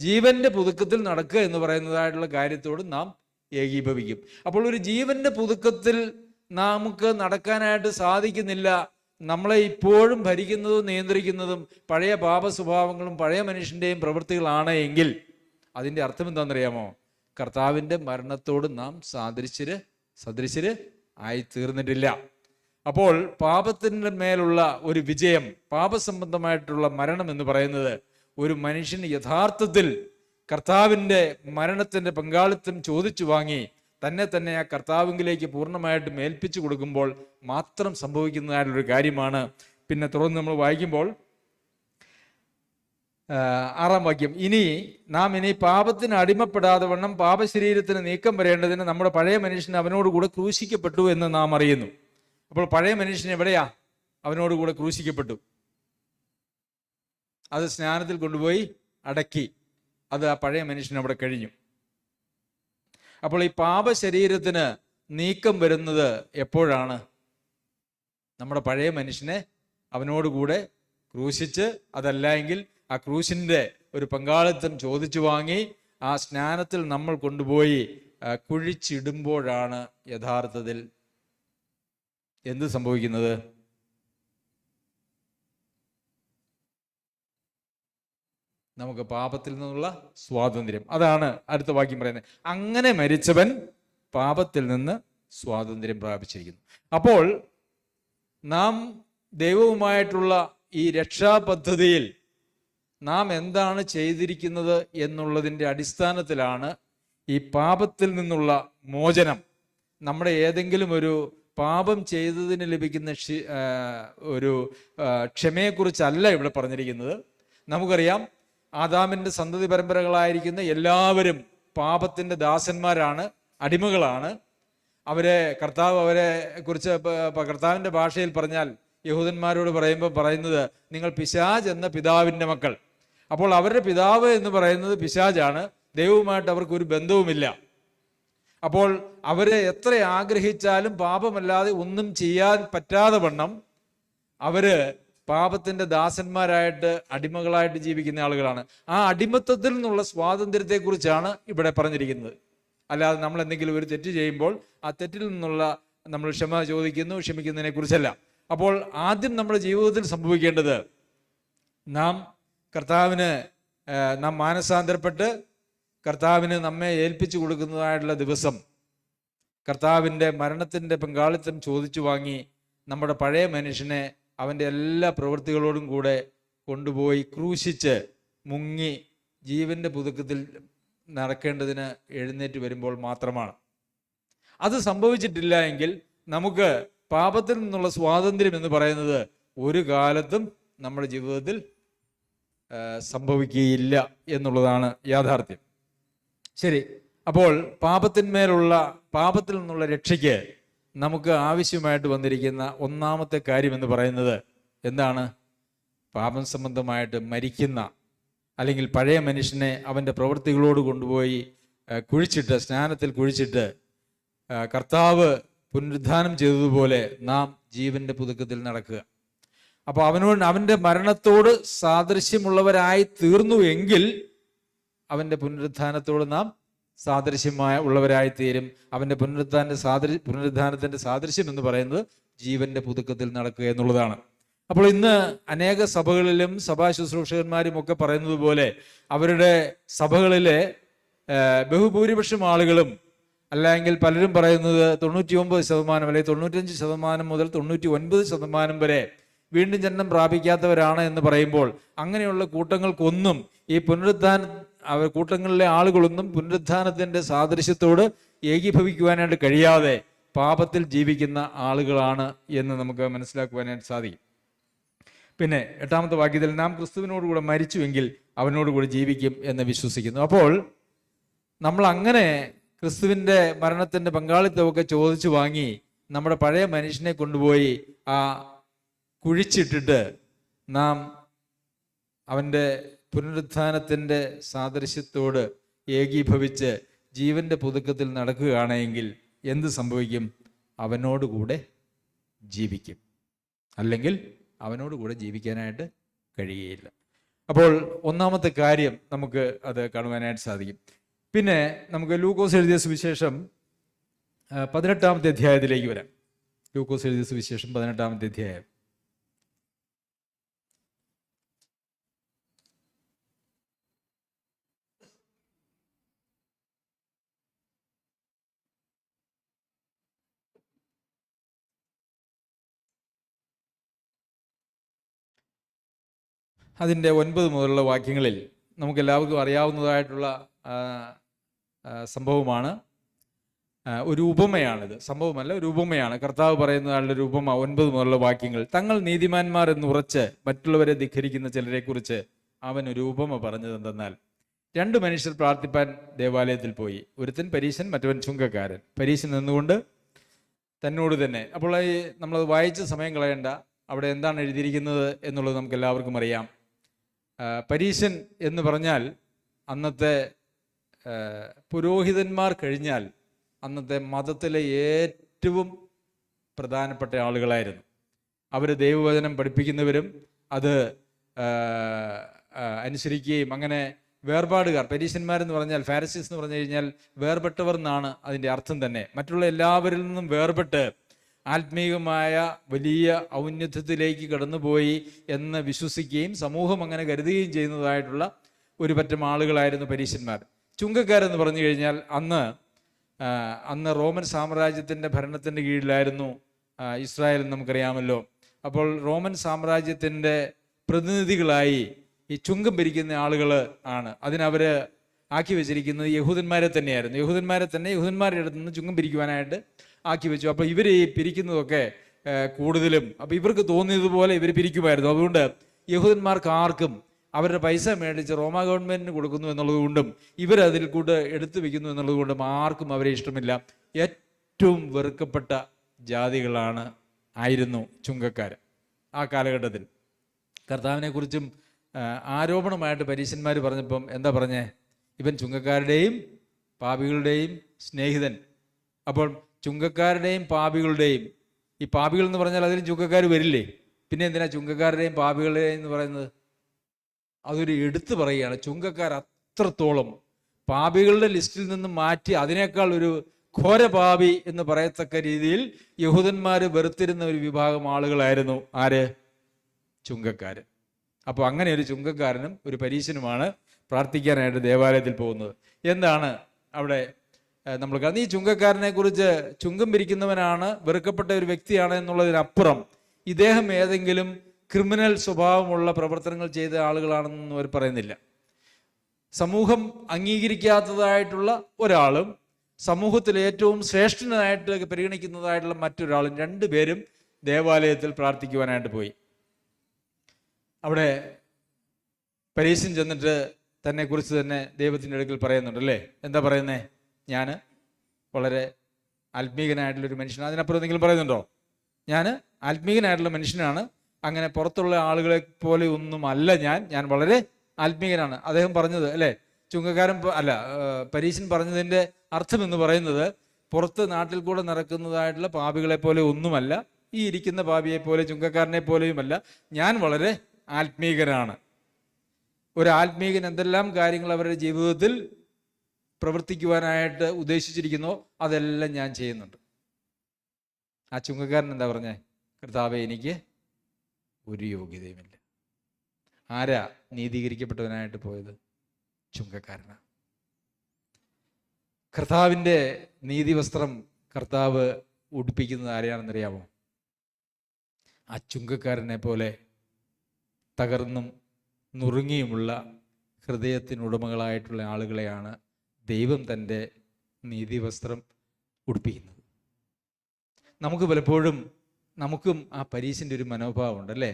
ജീവന്റെ പുതുക്കത്തിൽ നടക്കുക എന്ന് പറയുന്നതായിട്ടുള്ള കാര്യത്തോട് നാം ഏകീഭവിക്കും. അപ്പോൾ ഒരു ജീവന്റെ പുതുക്കത്തിൽ നമുക്ക് നടക്കാനായിട്ട് സാധിക്കുന്നില്ല നമ്മളെ ഇപ്പോഴും ഭരിക്കുന്നതും നിയന്ത്രിക്കുന്നതും പഴയ പാപ സ്വഭാവങ്ങളും പഴയ മനുഷ്യൻ്റെയും പ്രവൃത്തികളാണ് എങ്കിൽ അതിൻ്റെ അർത്ഥം എന്താണെന്നറിയാമോ? കർത്താവിൻ്റെ മരണത്തോട് നാം സദൃശര് ആയി തീർന്നിട്ടില്ല. അപ്പോൾ പാപത്തിൻ്റെ മേലുള്ള ഒരു വിജയം, പാപസംബന്ധമായിട്ടുള്ള മരണം എന്ന് പറയുന്നത് ഒരു മനുഷ്യന് യഥാർത്ഥത്തിൽ കർത്താവിൻ്റെ മരണത്തിൻ്റെ പങ്കാളിത്തം ചോദിച്ചു വാങ്ങി തന്നെ ആ കർത്താവിലേക്ക് പൂർണ്ണമായിട്ടും ഏൽപ്പിച്ചു കൊടുക്കുമ്പോൾ മാത്രം സംഭവിക്കുന്നതായിട്ടുള്ളൊരു കാര്യമാണ്. പിന്നെ തുടർന്ന് നമ്മൾ വായിക്കുമ്പോൾ 6-ാം വാക്യം, നാം ഇനി പാപത്തിന് അടിമപ്പെടാതെ വണ്ണം പാപശരീരത്തിന് നീക്കം വരേണ്ടതിന് നമ്മുടെ പഴയ മനുഷ്യൻ അവനോടുകൂടെ ക്രൂശിക്കപ്പെട്ടു എന്ന് നാം അറിയുന്നു. അപ്പോൾ പഴയ മനുഷ്യൻ എവിടെയാ അവനോടുകൂടെ ക്രൂശിക്കപ്പെട്ടു? അത് സ്നാനത്തിൽ കൊണ്ടുപോയി അടക്കി. അത് ആ പഴയ മനുഷ്യൻ അവിടെ കഴിഞ്ഞു. അപ്പോൾ ഈ പാപശരീരത്തിന് നീക്കം വരുന്നത് എപ്പോഴാണ്? നമ്മുടെ പഴയ മനുഷ്യനെ അവനോടുകൂടെ ക്രൂശിച്ച്, അതല്ല എങ്കിൽ ആ ക്രൂശിൻ്റെ ഒരു പങ്കാളിത്തം ചോദിച്ചു വാങ്ങി ആ സ്നാനത്തിൽ നമ്മൾ കൊണ്ടുപോയി കുഴിച്ചിടുമ്പോഴാണ് യഥാർത്ഥത്തിൽ എന്ത് സംഭവിക്കുന്നത്? നമുക്ക് പാപത്തിൽ നിന്നുള്ള സ്വാതന്ത്ര്യം. അതാണ് അടുത്ത വാക്യം പറയുന്നത്. അങ്ങനെ മരിച്ചവൻ പാപത്തിൽ നിന്ന് സ്വാതന്ത്ര്യം പ്രാപിച്ചിരിക്കുന്നു. അപ്പോൾ നാം ദൈവവുമായിട്ടുള്ള ഈ രക്ഷാപദ്ധതിയിൽ നാം എന്താണ് ചെയ്തിരിക്കുന്നത് എന്നുള്ളതിൻ്റെ അടിസ്ഥാനത്തിലാണ് ഈ പാപത്തിൽ നിന്നുള്ള മോചനം. നമ്മുടെ ഏതെങ്കിലും ഒരു പാപം ചെയ്തതിന് ലഭിക്കുന്ന ഒരു ക്ഷമയെക്കുറിച്ചല്ല ഇവിടെ പറഞ്ഞിരിക്കുന്നത്. നമുക്കറിയാം, ആദാമിൻ്റെ സന്തതി പരമ്പരകളായിരിക്കുന്ന എല്ലാവരും പാപത്തിൻ്റെ ദാസന്മാരാണ്, അടിമകളാണ്. അവരെ കുറിച്ച് കർത്താവിൻ്റെ ഭാഷയിൽ പറഞ്ഞാൽ, യഹൂദന്മാരോട് പറയുന്നത് നിങ്ങൾ പിശാച് എന്ന പിതാവിൻ്റെ മക്കൾ. അപ്പോൾ അവരുടെ പിതാവ് എന്ന് പറയുന്നത് പിശാചാണ്. ദൈവവുമായിട്ട് അവർക്കൊരു ബന്ധവുമില്ല. അപ്പോൾ അവരെ എത്ര ആഗ്രഹിച്ചാലും പാപമല്ലാതെ ഒന്നും ചെയ്യാൻ പറ്റാതെ വണ്ണം അവര് പാപത്തിന്റെ ദാസന്മാരായിട്ട്, അടിമകളായിട്ട് ജീവിക്കുന്ന ആളുകളാണ്. ആ അടിമത്തത്തിൽ നിന്നുള്ള സ്വാതന്ത്ര്യത്തെക്കുറിച്ചാണ് ഇവിടെ പറഞ്ഞിരിക്കുന്നത്. അല്ലാതെ നമ്മൾ എന്തെങ്കിലും ഒരു തെറ്റ് ചെയ്യുമ്പോൾ ആ തെറ്റിൽ നിന്നുള്ള നമ്മൾ ക്ഷമ ക്ഷമിക്കുന്നതിനെ കുറിച്ചല്ല. അപ്പോൾ ആദ്യം നമ്മുടെ ജീവിതത്തിൽ സംഭവിക്കേണ്ടത്, നാം മാനസാന്തരപ്പെട്ട് കർത്താവിന് നമ്മെ ഏൽപ്പിച്ചു കൊടുക്കുന്നതായിട്ടുള്ള ദിവസം കർത്താവിൻ്റെ മരണത്തിൻ്റെ പങ്കാളിത്തം ചോദിച്ചു വാങ്ങി നമ്മുടെ പഴയ മനുഷ്യനെ അവൻ്റെ എല്ലാ പ്രവൃത്തികളോടും കൂടെ കൊണ്ടുപോയി ക്രൂശിച്ച് മുങ്ങി ജീവൻ്റെ പുതുക്കത്തിൽ നടക്കേണ്ടതിന് എഴുന്നേറ്റ് വരുമ്പോൾ മാത്രമാണ്. അത് സംഭവിച്ചിട്ടില്ല എങ്കിൽ നമുക്ക് പാപത്തിൽ നിന്നുള്ള സ്വാതന്ത്ര്യം എന്ന് പറയുന്നത് ഒരു കാലത്തും നമ്മുടെ ജീവിതത്തിൽ സംഭവിക്കുകയില്ല എന്നുള്ളതാണ് യാഥാർത്ഥ്യം. ശരി, അപ്പോൾ പാപത്തിൽ നിന്നുള്ള രക്ഷയ്ക്ക് നമുക്ക് ആവശ്യമായിട്ട് വന്നിരിക്കുന്ന ഒന്നാമത്തെ കാര്യം എന്ന് പറയുന്നത് എന്താണ്? പാപം സംബന്ധമായിട്ട് മരിക്കുന്ന, അല്ലെങ്കിൽ പഴയ മനുഷ്യനെ അവൻ്റെ പ്രവൃത്തികളോട് കൊണ്ടുപോയി സ്നാനത്തിൽ കുഴിച്ചിട്ട് കർത്താവ് പുനരുദ്ധാനം ചെയ്തതുപോലെ നാം ജീവന്റെ പുതുക്കത്തിൽ നടക്കുക. അപ്പോൾ അവൻ്റെ മരണത്തോട് സാദൃശ്യമുള്ളവരായി തീർന്നു എങ്കിൽ അവൻ്റെ പുനരുദ്ധാനത്തോട് നാം ഉള്ളവരായി തീരും. അവൻ്റെ പുനരുദ്ധാനത്തിൻ്റെ സാദൃശ്യം എന്ന് പറയുന്നത് ജീവന്റെ പുതുക്കത്തിൽ നടക്കുക എന്നുള്ളതാണ്. അപ്പോൾ ഇന്ന് അനേക സഭകളിലും സഭാ ശുശ്രൂഷകന്മാരും ഒക്കെ പറയുന്നത് പോലെ അവരുടെ സഭകളിലെ ബഹുഭൂരിപക്ഷം ആളുകളും, അല്ലെങ്കിൽ പലരും പറയുന്നത് 99% അല്ലെങ്കിൽ 95% മുതൽ 99% വരെ വീണ്ടും ജനനം പ്രാപിക്കാത്തവരാണ് എന്ന് പറയുമ്പോൾ, അങ്ങനെയുള്ള കൂട്ടങ്ങൾക്കൊന്നും ഈ കൂട്ടങ്ങളിലെ ആളുകളൊന്നും പുനരുദ്ധാനത്തിൻ്റെ സാദൃശ്യത്തോട് ഏകീഭവിക്കുവാനായിട്ട് കഴിയാതെ പാപത്തിൽ ജീവിക്കുന്ന ആളുകളാണ് എന്ന് നമുക്ക് മനസ്സിലാക്കുവാനായിട്ട് സാധിക്കും. പിന്നെ 8-ാമത്തെ വാക്യത്തിൽ നാം ക്രിസ്തുവിനോടുകൂടെ മരിച്ചുവെങ്കിൽ അവനോടുകൂടെ ജീവിക്കും എന്ന് വിശ്വസിക്കുന്നു. അപ്പോൾ നമ്മൾ അങ്ങനെ ക്രിസ്തുവിൻ്റെ മരണത്തിൻ്റെ പങ്കാളിത്തമൊക്കെ ചോദിച്ചു വാങ്ങി നമ്മുടെ പഴയ മനുഷ്യനെ കൊണ്ടുപോയി കുഴിച്ചിട്ടിട്ട് നാം അവൻ്റെ പുനരുദ്ധാനത്തിൻ്റെ സാദൃശ്യത്തോട് ഏകീഭവിച്ച് ജീവന്റെ പുതുക്കത്തിൽ നടക്കുകയാണെങ്കിൽ എന്ത് സംഭവിക്കും? അവനോടുകൂടെ ജീവിക്കും, അല്ലെങ്കിൽ അവനോടുകൂടെ ജീവിക്കാനായിട്ട് കഴിയുകയില്ല. അപ്പോൾ ഒന്നാമത്തെ കാര്യം നമുക്ക് അത് കാണുവാനായിട്ട് സാധിക്കും. പിന്നെ നമുക്ക് ലൂക്കോസ് എഴുതിയ സുവിശേഷം 18-ാമത്തെ അധ്യായത്തിലേക്ക് വരാം. ലൂക്കോസ് എഴുതിയ സുവിശേഷം 18-ാമത്തെ അധ്യായം അതിൻ്റെ 9 മുതലുള്ള വാക്യങ്ങളിൽ നമുക്കെല്ലാവർക്കും അറിയാവുന്നതായിട്ടുള്ള സംഭവമാണ്. ഒരു ഉപമയാണിത്, സംഭവമല്ല, ഒരു ഉപമയാണ്. കർത്താവ് പറയുന്നതായുള്ള ഒരു ഉപമ. 9 മുതലുള്ള വാക്യങ്ങൾ. തങ്ങൾ നീതിമാന്മാർ എന്ന് ഉറച്ച് മറ്റുള്ളവരെ ധിഖരിക്കുന്ന ചിലരെക്കുറിച്ച് അവൻ ഒരു ഉപമ പറഞ്ഞത് എന്തെന്നാൽ, 2 മനുഷ്യർ പ്രാർത്ഥിപ്പാൻ ദേവാലയത്തിൽ പോയി. ഒരുത്തൻ പരീശൻ, മറ്റവൻ ചുങ്കക്കാരൻ. പരീശൻ നിന്നുകൊണ്ട് തന്നോട് തന്നെ. അപ്പോൾ നമ്മളത് വായിച്ച് സമയം കളയണ്ട. അവിടെ എന്താണ് എഴുതിയിരിക്കുന്നത് എന്നുള്ളത് നമുക്ക് എല്ലാവർക്കും അറിയാം. പരീശൻ എന്ന് പറഞ്ഞാൽ അന്നത്തെ പുരോഹിതന്മാർ കഴിഞ്ഞാൽ അന്നത്തെ മതത്തിലെ ഏറ്റവും പ്രധാനപ്പെട്ട ആളുകളായിരുന്നു. അവർ ദൈവവചനം പഠിപ്പിക്കുന്നവരും അത് അനുസരിക്കുകയും, അങ്ങനെ വേർപാടുകാർ. പരീശന്മാരെന്ന് പറഞ്ഞാൽ, ഫാരിസീസ് എന്ന് പറഞ്ഞു കഴിഞ്ഞാൽ വേർപെട്ടവർ എന്നാണ് അതിൻ്റെ അർത്ഥം തന്നെ. മറ്റുള്ള എല്ലാവരിൽ നിന്നും വേർപെട്ട് ആത്മീയമായ വലിയ ഔന്നത്യത്തിലേക്ക് കടന്നുപോയി എന്ന് വിശ്വസിക്കുകയും സമൂഹം അങ്ങനെ കരുതുകയും ചെയ്യുന്നതായിട്ടുള്ള ഒരു പറ്റം ആളുകളായിരുന്നു പരീശന്മാർ. ചുങ്കക്കാരെന്ന് പറഞ്ഞു കഴിഞ്ഞാൽ അന്ന് റോമൻ സാമ്രാജ്യത്തിൻ്റെ ഭരണത്തിൻ്റെ കീഴിലായിരുന്നു ഇസ്രായേൽ എന്ന് നമുക്കറിയാമല്ലോ. അപ്പോൾ റോമൻ സാമ്രാജ്യത്തിൻ്റെ പ്രതിനിധികളായി ഈ ചുങ്കം പിരിക്കുന്ന ആളുകൾ ആണ്. അതിനവർ ആക്കി വെച്ചിരിക്കുന്നത് യഹൂദന്മാരെ തന്നെയായിരുന്നു. യഹൂദന്മാരുടെ അടുത്ത് നിന്ന് ചുങ്കം പിരിക്കുവാനായിട്ട് ആക്കി വെച്ചു. അപ്പോൾ ഇവർ ഈ പിരിക്കുന്നതൊക്കെ കൂടുതലും ഇവർക്ക് തോന്നിയതുപോലെ ഇവർ പിരിക്കുമായിരുന്നു. അതുകൊണ്ട് യഹൂദന്മാർക്ക് ആർക്കും അവരുടെ പൈസ മേടിച്ച് റോമ ഗവൺമെൻറ്റിന് കൊടുക്കുന്നു എന്നുള്ളത് കൊണ്ടും ഇവരതിൽ കൂടെ എടുത്തു വയ്ക്കുന്നു എന്നുള്ളത് കൊണ്ടും ആർക്കും അവരെ ഇഷ്ടമില്ല. ഏറ്റവും വെറുക്കപ്പെട്ട ആയിരുന്നു ചുങ്കക്കാർ ആ കാലഘട്ടത്തിൽ. കർത്താവിനെക്കുറിച്ചും ആരോപണമായിട്ട് പരീശന്മാർ പറഞ്ഞപ്പം എന്താ പറഞ്ഞേ? ഇവൻ ചുങ്കക്കാരുടെയും പാപികളുടെയും സ്നേഹിതൻ. അപ്പോൾ ചുങ്കക്കാരുടെയും പാപികളുടെയും, ഈ പാപികൾ എന്ന് പറഞ്ഞാൽ അതിലും ചുങ്കക്കാർ വരില്ലേ? പിന്നെ എന്തിനാ ചുങ്കക്കാരുടെയും പാപികളുടെയും എന്ന് പറയുന്നത്? അതൊരു എടുത്തു പറയുകയാണ്. ചുങ്കക്കാർ അത്രത്തോളം പാപികളുടെ ലിസ്റ്റിൽ നിന്ന് മാറ്റി അതിനേക്കാൾ ഒരു ഘോരപാപി എന്ന് പറയത്തക്ക രീതിയിൽ യഹൂദന്മാർ വെറുത്തിരുന്ന ഒരു വിഭാഗം ആളുകളായിരുന്നു ആര്? ചുങ്കക്കാർ. അപ്പോൾ അങ്ങനെ ഒരു ചുങ്കക്കാരനും ഒരു പരീശനുമാണ് പ്രാർത്ഥിക്കാനായിട്ട് ദേവാലയത്തിൽ പോകുന്നത്. എന്താണ് അവിടെ നമ്മൾ കാണുന്നത്? ഈ ചുങ്കക്കാരനെ കുറിച്ച് ചുങ്കം പിരിക്കുന്നവനാണ്, വെറുക്കപ്പെട്ട ഒരു വ്യക്തിയാണ് എന്നുള്ളതിനപ്പുറം ഇദ്ദേഹം ഏതെങ്കിലും ക്രിമിനൽ സ്വഭാവമുള്ള പ്രവർത്തനങ്ങൾ ചെയ്ത ആളുകളാണെന്നൊന്നും അവർ പറയുന്നില്ല. സമൂഹം അംഗീകരിക്കാത്തതായിട്ടുള്ള ഒരാളും സമൂഹത്തിൽ ഏറ്റവും ശ്രേഷ്ഠനായിട്ട് പരിഗണിക്കുന്നതായിട്ടുള്ള മറ്റൊരാളും, 2 പേരും ദേവാലയത്തിൽ പ്രാർത്ഥിക്കുവാനായിട്ട് പോയി. അവിടെ പരീശൻ ചെന്നിട്ട് തന്നെക്കുറിച്ച് തന്നെ ദൈവത്തിൻ്റെ അടുക്കൽ പറയുന്നുണ്ട് അല്ലേ? എന്താ പറയുന്നേ? ഞാൻ വളരെ ആത്മീകനായിട്ടുള്ളൊരു മനുഷ്യനാണ്. അതിനപ്പുറം എന്തെങ്കിലും പറയുന്നുണ്ടോ? ഞാൻ ആത്മീകനായിട്ടുള്ള മനുഷ്യനാണ്, അങ്ങനെ പുറത്തുള്ള ആളുകളെ പോലെ ഒന്നും അല്ല ഞാൻ വളരെ ആത്മീകനാണ് അദ്ദേഹം പറഞ്ഞത് അല്ലേ? ചുങ്കക്കാരൻ പരീശൻ പറഞ്ഞതിൻ്റെ അർത്ഥം എന്ന് പറയുന്നത്, പുറത്ത് നാട്ടിൽ കൂടെ നടക്കുന്നതായിട്ടുള്ള പാപികളെ പോലെ ഒന്നുമല്ല, ഈ ഇരിക്കുന്ന പാപിയെ പോലെ ചുങ്കക്കാരനെ പോലെയുമല്ല, ഞാൻ വളരെ ആത്മീകനാണ്. ഒരു ആത്മീകൻ എന്തെല്ലാം കാര്യങ്ങൾ അവരുടെ ജീവിതത്തിൽ പ്രവർത്തിക്കുവാനായിട്ട് ഉദ്ദേശിച്ചിരിക്കുന്നോ അതെല്ലാം ഞാൻ ചെയ്യുന്നുണ്ട്. ആ ചുങ്കക്കാരൻ എന്താ പറഞ്ഞേ? കർത്താവേ, എനിക്ക് ഒരു യോഗ്യതയുമില്ല. ആരാ നീതീകരിക്കപ്പെട്ടവനായിട്ട് പോയത്? ചുങ്കക്കാരനാണ്. കർത്താവിൻ്റെ നീതിവസ്ത്രം കർത്താവ് ഉടുപ്പിക്കുന്നത് ആരെയാണെന്നറിയാമോ? ആ ചുങ്കക്കാരനെ പോലെ തകർന്നും നുറുങ്ങിയുമുള്ള ഹൃദയത്തിനുടമകളായിട്ടുള്ള ആളുകളെയാണ് ദൈവം തൻ്റെ നീതിവസ്ത്രം ഉടുപ്പിക്കുന്നത്. നമുക്ക് പലപ്പോഴും നമുക്കും ആ പരീശൻ്റെ ഒരു മനോഭാവം ഉണ്ടല്ലേ?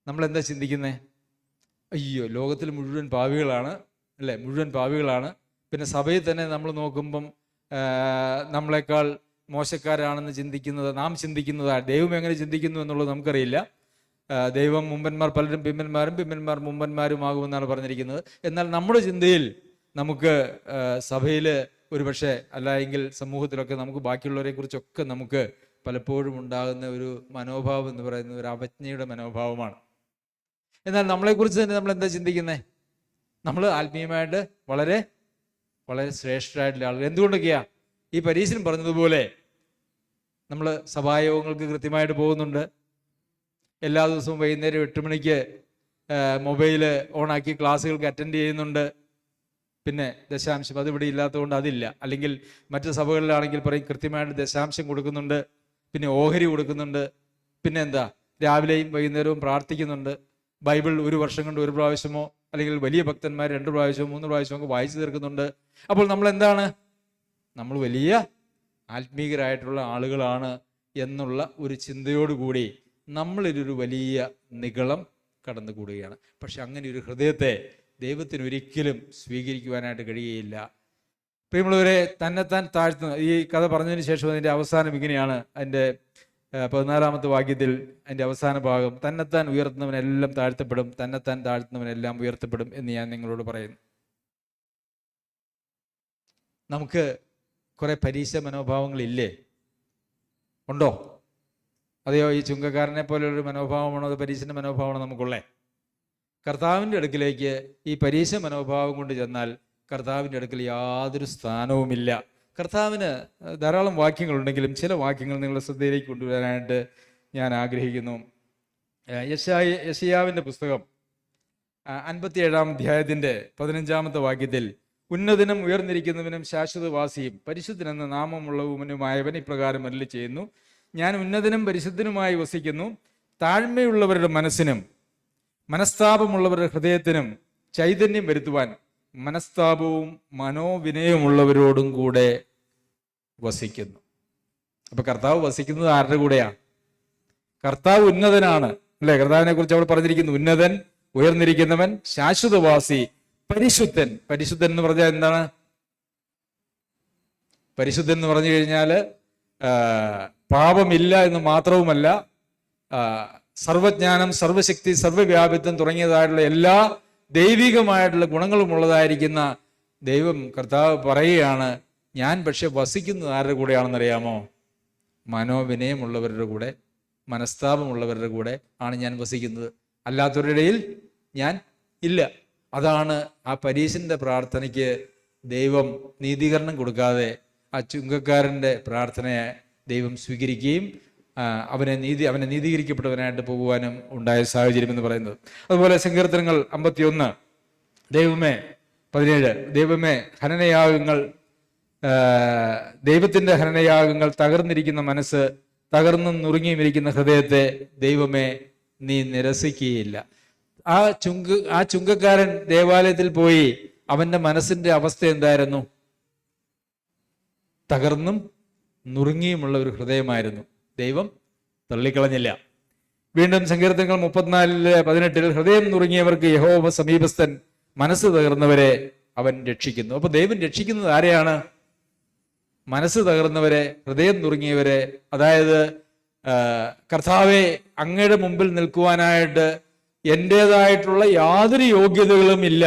നമ്മളെന്താ ചിന്തിക്കുന്നത്? അയ്യോ, ലോകത്തിൽ മുഴുവൻ പാപികളാണ് അല്ലേ? മുഴുവൻ പാപികളാണ്. പിന്നെ സഭയിൽ തന്നെ നമ്മൾ നോക്കുമ്പം നമ്മളെക്കാൾ മോശക്കാരാണെന്ന് നാം ചിന്തിക്കുന്നതാണ്. ദൈവം എങ്ങനെ ചിന്തിക്കുന്നു എന്നുള്ളത് നമുക്കറിയില്ല. ദൈവം മുമ്പന്മാർ പലരും പിമ്പന്മാരും, പിമ്പന്മാർ മുമ്പന്മാരുമാകുമെന്നാണ് പറഞ്ഞിരിക്കുന്നത്. എന്നാൽ നമ്മുടെ ചിന്തയിൽ നമുക്ക് സഭയിൽ ഒരു പക്ഷേ എങ്കിൽ സമൂഹത്തിലൊക്കെ നമുക്ക് ബാക്കിയുള്ളവരെ കുറിച്ചൊക്കെ നമുക്ക് പലപ്പോഴും ഉണ്ടാകുന്ന ഒരു മനോഭാവം എന്ന് പറയുന്നത് ഒരു അവജ്ഞയുടെ മനോഭാവമാണ്. എന്നാൽ നമ്മളെക്കുറിച്ച് തന്നെ നമ്മൾ എന്താ ചിന്തിക്കുന്നത്? നമ്മൾ ആത്മീയമായിട്ട് വളരെ വളരെ ശ്രേഷ്ഠരായിട്ടുള്ള ആളുകൾ. എന്തുകൊണ്ടൊക്കെയാ? ഈ പരീശൻ പറഞ്ഞതുപോലെ നമ്മൾ സഭായോഗങ്ങൾക്ക് കൃത്യമായിട്ട് പോകുന്നുണ്ട്. എല്ലാ ദിവസവും വൈകുന്നേരം 8 മണിക്ക് മൊബൈല് ഓണാക്കി ക്ലാസ്സുകൾക്ക് അറ്റൻഡ് ചെയ്യുന്നുണ്ട്. പിന്നെ ദശാംശം അതിവിടെ ഇല്ലാത്തതുകൊണ്ട് അതില്ല. അല്ലെങ്കിൽ മറ്റ് സഭകളിലാണെങ്കിൽ പറയും കൃത്യമായിട്ട് ദശാംശം കൊടുക്കുന്നുണ്ട്, പിന്നെ ഓഹരി കൊടുക്കുന്നുണ്ട്, പിന്നെ എന്താ രാവിലെയും വൈകുന്നേരവും പ്രാർത്ഥിക്കുന്നുണ്ട്. ബൈബിൾ ഒരു വർഷം കൊണ്ട് ഒരു പ്രാവശ്യമോ അല്ലെങ്കിൽ വലിയ ഭക്തന്മാർ 2 പ്രാവശ്യമോ 3 പ്രാവശ്യമോ ഒക്കെ വായിച്ചു തീർക്കുന്നുണ്ട്. അപ്പോൾ നമ്മൾ എന്താണ്? നമ്മൾ വലിയ ആത്മീകരായിട്ടുള്ള ആളുകളാണ് എന്നുള്ള ഒരു ചിന്തയോടുകൂടി നമ്മളിലൊരു വലിയ നിഗളം കടന്നുകൂടുകയാണ്. പക്ഷെ അങ്ങനെ ഒരു ഹൃദയത്തെ ദൈവത്തിന് ഒരിക്കലും സ്വീകരിക്കുവാനായിട്ട് കഴിയുകയില്ല. പ്രിയമുള്ളവരെ, തന്നെത്താൻ താഴ്ത്തുന്ന ഈ കഥ പറഞ്ഞതിന് ശേഷം അതിൻ്റെ അവസാനം ഇങ്ങനെയാണ്. അതിൻ്റെ 14-ാമത്തെ വാക്യത്തിൽ അതിൻ്റെ അവസാന ഭാഗം, തന്നെത്താൻ ഉയർത്തുന്നവനെല്ലാം താഴ്ത്തപ്പെടും, തന്നെത്താൻ താഴ്ത്തുന്നവനെല്ലാം ഉയർത്തപ്പെടും എന്ന് ഞാൻ നിങ്ങളോട് പറയുന്നു. നമുക്ക് കുറെ പരീക്ഷ മനോഭാവങ്ങളില്ലേ? ഉണ്ടോ? അതെയോ ഈ ചുങ്കക്കാരനെ പോലെയൊരു മനോഭാവമാണോ, അത് പരീക്ഷൻ്റെ മനോഭാവമാണോ നമുക്കുള്ളേ? കർത്താവിൻ്റെ അടുക്കിലേക്ക് ഈ പരീക്ഷ മനോഭാവം കൊണ്ട് ചെന്നാൽ കർത്താവിൻ്റെ അടുക്കൽ യാതൊരു സ്ഥാനവുമില്ല. കർത്താവിന് ധാരാളം വാക്യങ്ങളുണ്ടെങ്കിലും ചില വാക്യങ്ങൾ നിങ്ങളുടെ ശ്രദ്ധയിലേക്ക് കൊണ്ടുവരാനായിട്ട് ഞാൻ ആഗ്രഹിക്കുന്നു. യെശയ്യാവിൻ്റെ പുസ്തകം 57-ാം അധ്യായത്തിൻ്റെ 15-ാമത്തെ വാക്യത്തിൽ, ഉന്നതനും ഉയർന്നിരിക്കുന്നവനും ശാശ്വതവാസിയും പരിശുദ്ധനെന്ന നാമമുള്ളവനുമായവൻ ഇപ്രകാരം അരുളി ചെയ്യുന്നു, ഞാൻ ഉന്നതനും പരിശുദ്ധനുമായി വസിക്കുന്നു, താഴ്മയുള്ളവരുടെ മനസ്സിനും മനസ്താപമുള്ളവരുടെ ഹൃദയത്തിനും ചൈതന്യം വരുത്തുവാൻ മനസ്താപവും മനോവിനയമുള്ളവരോടും കൂടെ വസിക്കുന്നു. അപ്പൊ കർത്താവ് വസിക്കുന്നത് ആരുടെ കൂടെയാ? കർത്താവ് ഉന്നതനാണ് അല്ലെ? കർത്താവിനെ കുറിച്ച് അവിടെ പറഞ്ഞിരിക്കുന്നു, ഉന്നതൻ, ഉയർന്നിരിക്കുന്നവൻ, ശാശ്വതവാസി, പരിശുദ്ധൻ. പരിശുദ്ധൻ എന്ന് പറഞ്ഞാൽ എന്താണ്? പരിശുദ്ധൻ എന്ന് പറഞ്ഞു കഴിഞ്ഞാൽ പാപമില്ല എന്ന് മാത്രവുമല്ല, സർവജ്ഞാനം, സർവശക്തി, സർവവ്യാപിത്വം തുടങ്ങിയതായിട്ടുള്ള എല്ലാ ദൈവികമായിട്ടുള്ള ഗുണങ്ങളും ഉള്ളതായിരിക്കുന്ന ദൈവം കർത്താവ് പറയുകയാണ്, ഞാൻ പക്ഷെ വസിക്കുന്നത് ആരുടെ കൂടെയാണെന്നറിയാമോ? മനോവിനയമുള്ളവരുടെ കൂടെ, മനസ്താപമുള്ളവരുടെ കൂടെ ആണ് ഞാൻ വസിക്കുന്നത്, അല്ലാത്തവരുടെ ഇടയിൽ ഞാൻ ഇല്ല. അതാണ് ആ പരീശന്റെ പ്രാർത്ഥനയ്ക്ക് ദൈവം നീതീകരണം കൊടുക്കാതെ ആ ചുങ്കക്കാരൻ്റെ പ്രാർത്ഥനയെ ദൈവം സ്വീകരിക്കുകയും അവനെ നീതീകരിക്കപ്പെട്ടവനായിട്ട് പോകുവാനും ഉണ്ടായ സാഹചര്യം എന്ന് പറയുന്നത്. അതുപോലെ സങ്കീർത്തനങ്ങൾ 51 ദൈവമേ 17 ദൈവമേ ഹനനയാഗങ്ങൾ, ദൈവത്തിൻ്റെ ഹനനയാഗങ്ങൾ, തകർന്നിരിക്കുന്ന മനസ്സ്, തകർന്നും നുറുങ്ങിയും ഇരിക്കുന്ന ഹൃദയത്തെ ദൈവമേ നീ നിരസിക്കുകയില്ല. ആ ചുങ്കക്കാരൻ ദേവാലയത്തിൽ പോയി അവന്റെ മനസ്സിന്റെ അവസ്ഥ എന്തായിരുന്നു? തകർന്നും നുറുങ്ങിയുമുള്ള ഒരു ഹൃദയമായിരുന്നു. ദൈവം തള്ളിക്കളഞ്ഞില്ല. വീണ്ടും സങ്കീർത്തനങ്ങൾ 34:18 ഹൃദയം നുറുങ്ങിയവർക്ക് യഹോവ സമീപസ്ഥൻ, മനസ്സ് തകർന്നവരെ അവൻ രക്ഷിക്കുന്നു. അപ്പൊ ദൈവം രക്ഷിക്കുന്നത് ആരെയാണ്? മനസ്സ് തകർന്നവരെ, ഹൃദയം നുറുങ്ങിയവരെ. അതായത് കർത്താവെ, അങ്ങയുടെ മുമ്പിൽ നിൽക്കുവാനായിട്ട് എൻ്റെതായിട്ടുള്ള യാതൊരു യോഗ്യതകളും ഇല്ല,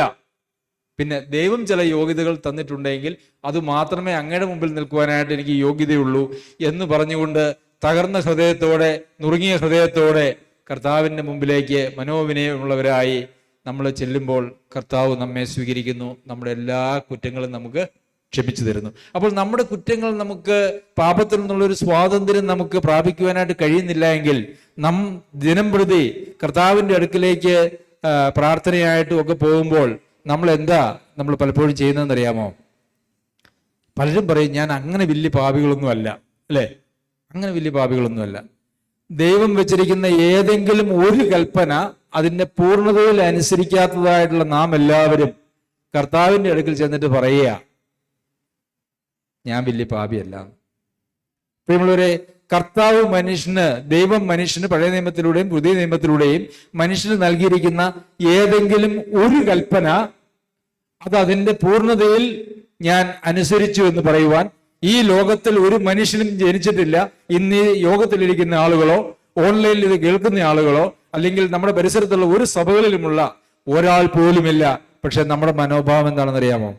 പിന്നെ ദൈവം ചില യോഗ്യതകൾ തന്നിട്ടുണ്ടെങ്കിൽ അത് മാത്രമേ അങ്ങയുടെ മുമ്പിൽ നിൽക്കുവാനായിട്ട് എനിക്ക് യോഗ്യതയുള്ളൂ എന്ന് പറഞ്ഞുകൊണ്ട് തകർന്ന ഹൃദയത്തോടെ, നുറുങ്ങിയ ഹൃദയത്തോടെ കർത്താവിൻ്റെ മുമ്പിലേക്ക് മനോവിനയമുള്ളവരായി നമ്മൾ ചെല്ലുമ്പോൾ കർത്താവ് നമ്മെ സ്വീകരിക്കുന്നു, നമ്മുടെ എല്ലാ കുറ്റങ്ങളും നമുക്ക് ക്ഷമിച്ചു തരുന്നു. അപ്പോൾ നമ്മുടെ കുറ്റങ്ങൾ, നമുക്ക് പാപത്തിൽ നിന്നുള്ളൊരു സ്വാതന്ത്ര്യം നമുക്ക് പ്രാപിക്കുവാനായിട്ട് കഴിയുന്നില്ല എങ്കിൽ ദിനം പ്രതി കർത്താവിൻ്റെ അടുക്കിലേക്ക് പ്രാർത്ഥനയായിട്ടും ഒക്കെ പോകുമ്പോൾ നമ്മൾ പലപ്പോഴും ചെയ്യുന്നതെന്ന് അറിയാമോ? പലരും പറയും, ഞാൻ അങ്ങനെ വലിയ പാപികളൊന്നും അല്ല, അല്ലേ? അങ്ങനെ വലിയ പാപികളൊന്നുമല്ല. ദൈവം വെച്ചിരിക്കുന്ന ഏതെങ്കിലും ഒരു കൽപ്പന അതിൻ്റെ പൂർണ്ണതയിൽ അനുസരിക്കാത്തതായിട്ടുള്ള നാം എല്ലാവരും കർത്താവിൻ്റെ അടുക്കൽ ചെന്നിട്ട് പറയുക, ഞാൻ വലിയ പാപിയല്ല. പ്രിയമുള്ളവരെ, കർത്താവ് മനുഷ്യന്, ദൈവം മനുഷ്യന് പഴയ നിയമത്തിലൂടെയും പുതിയ നിയമത്തിലൂടെയും മനുഷ്യന് നൽകിയിരിക്കുന്ന ഏതെങ്കിലും ഒരു കൽപ്പന അത് അതിൻ്റെ പൂർണ്ണതയിൽ ഞാൻ അനുസരിച്ചു എന്ന് പറയുവാൻ ഈ ലോകത്തിൽ ഒരു മനുഷ്യനും ജനിച്ചിട്ടില്ല. ഇന്ന് ഈ യോഗത്തിലിരിക്കുന്ന ആളുകളോ ഓൺലൈനിൽ ഇത് കേൾക്കുന്ന ആളുകളോ അല്ലെങ്കിൽ നമ്മുടെ പരിസരത്തുള്ള ഒരു സഭകളിലുമുള്ള ഒരാൾ പോലുമില്ല. പക്ഷെ നമ്മുടെ മനോഭാവം എന്താണെന്ന് അറിയാമോ?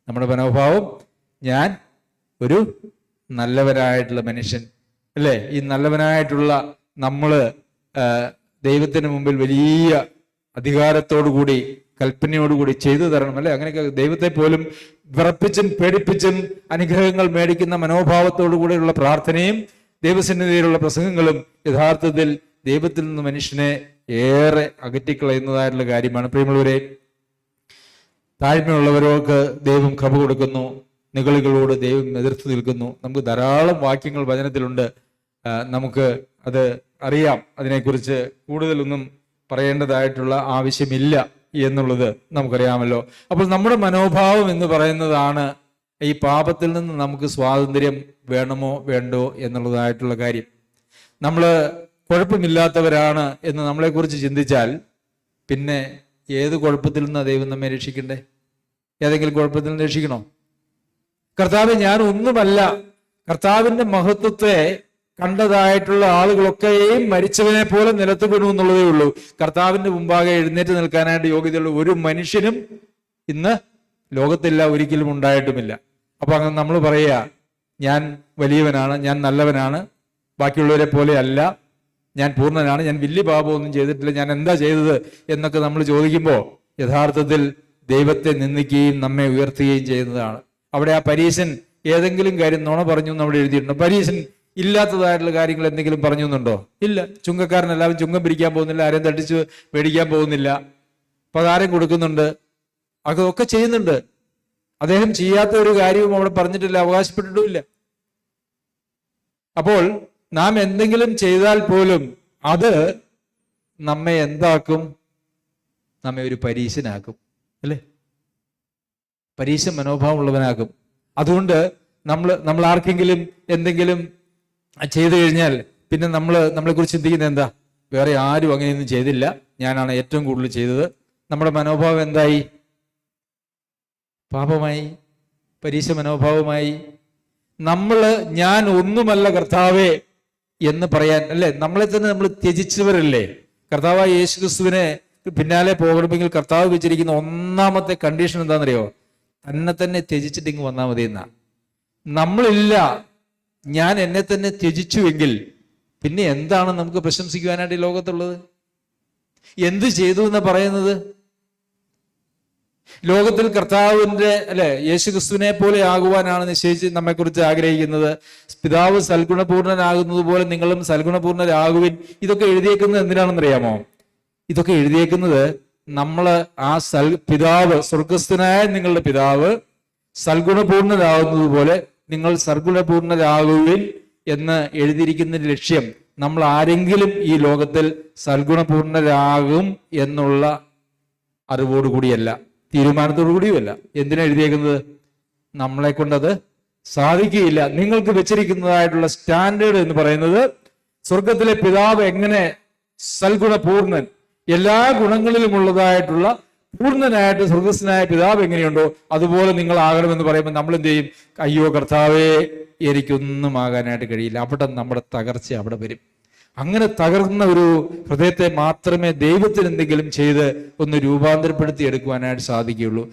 നമ്മുടെ മനോഭാവം, ഞാൻ ഒരു നല്ലവനായിട്ടുള്ള മനുഷ്യൻ, അല്ലേ? ഈ നല്ലവനായിട്ടുള്ള നമ്മള് ദൈവത്തിന് മുമ്പിൽ വലിയ അധികാരത്തോടുകൂടി, കൽപ്പനയോടുകൂടി ചെയ്തു തരണം, അല്ലെ? അങ്ങനെയൊക്കെ ദൈവത്തെ പോലും വിറപ്പിച്ചും പേടിപ്പിച്ചും അനുഗ്രഹങ്ങൾ മേടിക്കുന്ന മനോഭാവത്തോടു കൂടിയുള്ള പ്രാർത്ഥനയും ദൈവസന്നിധിയിലുള്ള പ്രസംഗങ്ങളും യഥാർത്ഥത്തിൽ ദൈവത്തിൽ നിന്ന് മനുഷ്യനെ ഏറെ അകറ്റിക്കളയുന്നതായിട്ടുള്ള കാര്യമാണ്. പ്രിയമുള്ളവരെ, താഴ്മയുള്ളവർക്ക് ദൈവം കൃപ കൊടുക്കുന്നു, നിഗളികളോട് ദൈവം എതിർത്ത് നിൽക്കുന്നു. നമുക്ക് ധാരാളം വാക്യങ്ങൾ വചനത്തിലുണ്ട്, നമുക്ക് അത് അറിയാം. അതിനെക്കുറിച്ച് കൂടുതലൊന്നും പറയേണ്ടതായിട്ടുള്ള ആവശ്യമില്ല എന്നുള്ളത് നമുക്കറിയാമല്ലോ. അപ്പോൾ നമ്മുടെ മനോഭാവം എന്ന് പറയുന്നതാണ് ഈ പാപത്തിൽ നിന്ന് നമുക്ക് സ്വാതന്ത്ര്യം വേണമോ വേണ്ടോ എന്നുള്ളതായിട്ടുള്ള കാര്യം. നമ്മൾ കുഴപ്പമില്ലാത്തവരാണ് എന്ന് നമ്മളെക്കുറിച്ച് ചിന്തിച്ചാൽ പിന്നെ ഏത് കുഴപ്പത്തിൽ നിന്നാണ് ദൈവം നമ്മെ രക്ഷിക്കണ്ടേ? ഏതെങ്കിലും കുഴപ്പത്തിൽ നിന്ന് രക്ഷിക്കണോ? കർത്താവ് ഞാൻ ഒന്നുമല്ല, കർത്താവിന്റെ മഹത്വത്തെ കണ്ടതായിട്ടുള്ള ആളുകളൊക്കെയും മരിച്ചവനെ പോലെ നിലത്ത് വീണു എന്നുള്ളതേ ഉള്ളൂ. കർത്താവിന്റെ മുമ്പാകെ എഴുന്നേറ്റ് നിൽക്കാനായിട്ട് യോഗ്യതയുള്ള ഒരു മനുഷ്യനും ഇന്ന് ലോകത്തില്ല, ഒരിക്കലും ഉണ്ടായിട്ടുമില്ല. അപ്പൊ അങ്ങനെ നമ്മൾ പറയുക, ഞാൻ വലിയവനാണ്, ഞാൻ നല്ലവനാണ്, ബാക്കിയുള്ളവരെ പോലെ അല്ല, ഞാൻ പൂർണ്ണനാണ്, ഞാൻ വലിയ പാപമൊന്നും ചെയ്തിട്ടില്ല, ഞാൻ എന്താ ചെയ്തത് എന്നൊക്കെ നമ്മൾ ചോദിക്കുമ്പോൾ യഥാർത്ഥത്തിൽ ദൈവത്തെ നിന്ദിക്കുകയും നമ്മെ ഉയർത്തുകയും ചെയ്യുന്നതാണ്. അവിടെ ആ പരീശൻ ഏതെങ്കിലും കാര്യം നുണ പറഞ്ഞു എന്ന് അവിടെ എഴുതിയിട്ടുണ്ടോ? പരീശൻ ഇല്ലാത്തതായിട്ടുള്ള കാര്യങ്ങൾ എന്തെങ്കിലും പറഞ്ഞു എന്നുണ്ടോ? ഇല്ല. ചുങ്കക്കാരൻ എല്ലാവരും ചുങ്കം പിരിക്കാൻ പോകുന്നില്ല, ആരെയും തട്ടിച്ച് മേടിക്കാൻ പോകുന്നില്ല, പതാരം കൊടുക്കുന്നുണ്ട്, അതൊക്കെ ചെയ്യുന്നുണ്ട്. അദ്ദേഹം ചെയ്യാത്ത ഒരു കാര്യവും അവിടെ പറഞ്ഞിട്ടില്ല, അവകാശപ്പെട്ടിട്ടുമില്ല. അപ്പോൾ നാം എന്തെങ്കിലും ചെയ്താൽ പോലും അത് നമ്മെ എന്താക്കും? നമ്മെ ഒരു പരീശനാക്കും, അല്ലേ? പരീശ മനോഭാവം ഉള്ളവനാക്കും. അതുകൊണ്ട് നമ്മൾ ആർക്കെങ്കിലും എന്തെങ്കിലും ചെയ്തു കഴിഞ്ഞാൽ പിന്നെ നമ്മളെക്കുറിച്ച് ചിന്തിക്കുന്നത് എന്താ? വേറെ ആരും അങ്ങനെയൊന്നും ചെയ്തില്ല, ഞാനാണ് ഏറ്റവും കൂടുതൽ ചെയ്തത്. നമ്മുടെ മനോഭാവം എന്തായി? പാപമായി, പരീശ മനോഭാവമായി. ഞാൻ ഒന്നുമല്ല കർത്താവേ എന്ന് പറയാൻ, അല്ലേ? നമ്മളെ തന്നെ നമ്മൾ ത്യജിച്ചവരല്ലേ? കർത്താവായ യേശുക്രിസ്തുവിനെ പിന്നാലെ പോകണമെങ്കിൽ കർത്താവ് വെച്ചിരിക്കുന്ന ഒന്നാമത്തെ കണ്ടീഷൻ എന്താണെന്നറിയോ? തന്നെ ത്യജിച്ചിട്ട് ഇങ്ങ് വന്നാൽ മതി എന്നാ. നമ്മളില്ല, ഞാൻ എന്നെ തന്നെ ത്യജിച്ചുവെങ്കിൽ പിന്നെ എന്താണ് നമുക്ക് പ്രശംസിക്കുവാനായിട്ട് ഈ ലോകത്തുള്ളത്? എന്ത് ചെയ്തു എന്ന് പറയുന്നത്? ലോകത്തിൽ കർത്താവിന്റെ, അല്ലെ, യേശുക്രിസ്തുവിനെ പോലെ ആകുവാനാണ് നിശ്ചയിച്ച് നമ്മെക്കുറിച്ച് ആഗ്രഹിക്കുന്നത്. പിതാവ് സൽഗുണപൂർണനാകുന്നത് പോലെ നിങ്ങളും സൽഗുണപൂർണരാകുവിൻ. ഇതൊക്കെ എഴുതിയേക്കുന്നത് എന്തിനാണെന്നറിയാമോ? ഇതൊക്കെ എഴുതിയേക്കുന്നത് പിതാവ്, സ്വർഗസ്ഥനായ നിങ്ങളുടെ പിതാവ് സൽഗുണപൂർണരാകുന്നത് പോലെ നിങ്ങൾ സൽഗുണപൂർണരാകുവിൻ എന്ന് എഴുതിയിരിക്കുന്ന ലക്ഷ്യം നമ്മൾ ആരെങ്കിലും ഈ ലോകത്തിൽ സൽഗുണപൂർണരാകും എന്നുള്ള അറിവോടുകൂടിയല്ല, തീരുമാനത്തോടു കൂടിയുമല്ല. എന്തിനാ എഴുതിയേക്കുന്നത്? നമ്മളെ കൊണ്ടത് സാധിക്കുകയില്ല. നിങ്ങൾക്ക് വെച്ചിരിക്കുന്നതായിട്ടുള്ള സ്റ്റാൻഡേർഡ് എന്ന് പറയുന്നത് സ്വർഗത്തിലെ പിതാവ് എങ്ങനെ സൽഗുണപൂർണൻ, എല്ലാ ഗുണങ്ങളിലും ഉള്ളതായിട്ടുള്ള പൂർണ്ണനായിട്ട് സ്വർഗസ്ഥനായ പിതാവ് എങ്ങനെയുണ്ടോ അതുപോലെ നിങ്ങൾ ആകണമെന്ന് പറയുമ്പോൾ നമ്മൾ എന്ത് ചെയ്യും? അയ്യോ കർത്താവേ, എനിക്കൊന്നും ആകാനായിട്ട് കഴിയില്ല. അവിടെ നമ്മുടെ തകർച്ച അവിടെ വരും. അങ്ങനെ തകർന്ന ഒരു ഹൃദയത്തെ മാത്രമേ ദൈവത്തിന് എന്തെങ്കിലും ചെയ്ത് ഒന്ന് രൂപാന്തരപ്പെടുത്തി എടുക്കുവാനായിട്ട് സാധിക്കുകയുള്ളൂ.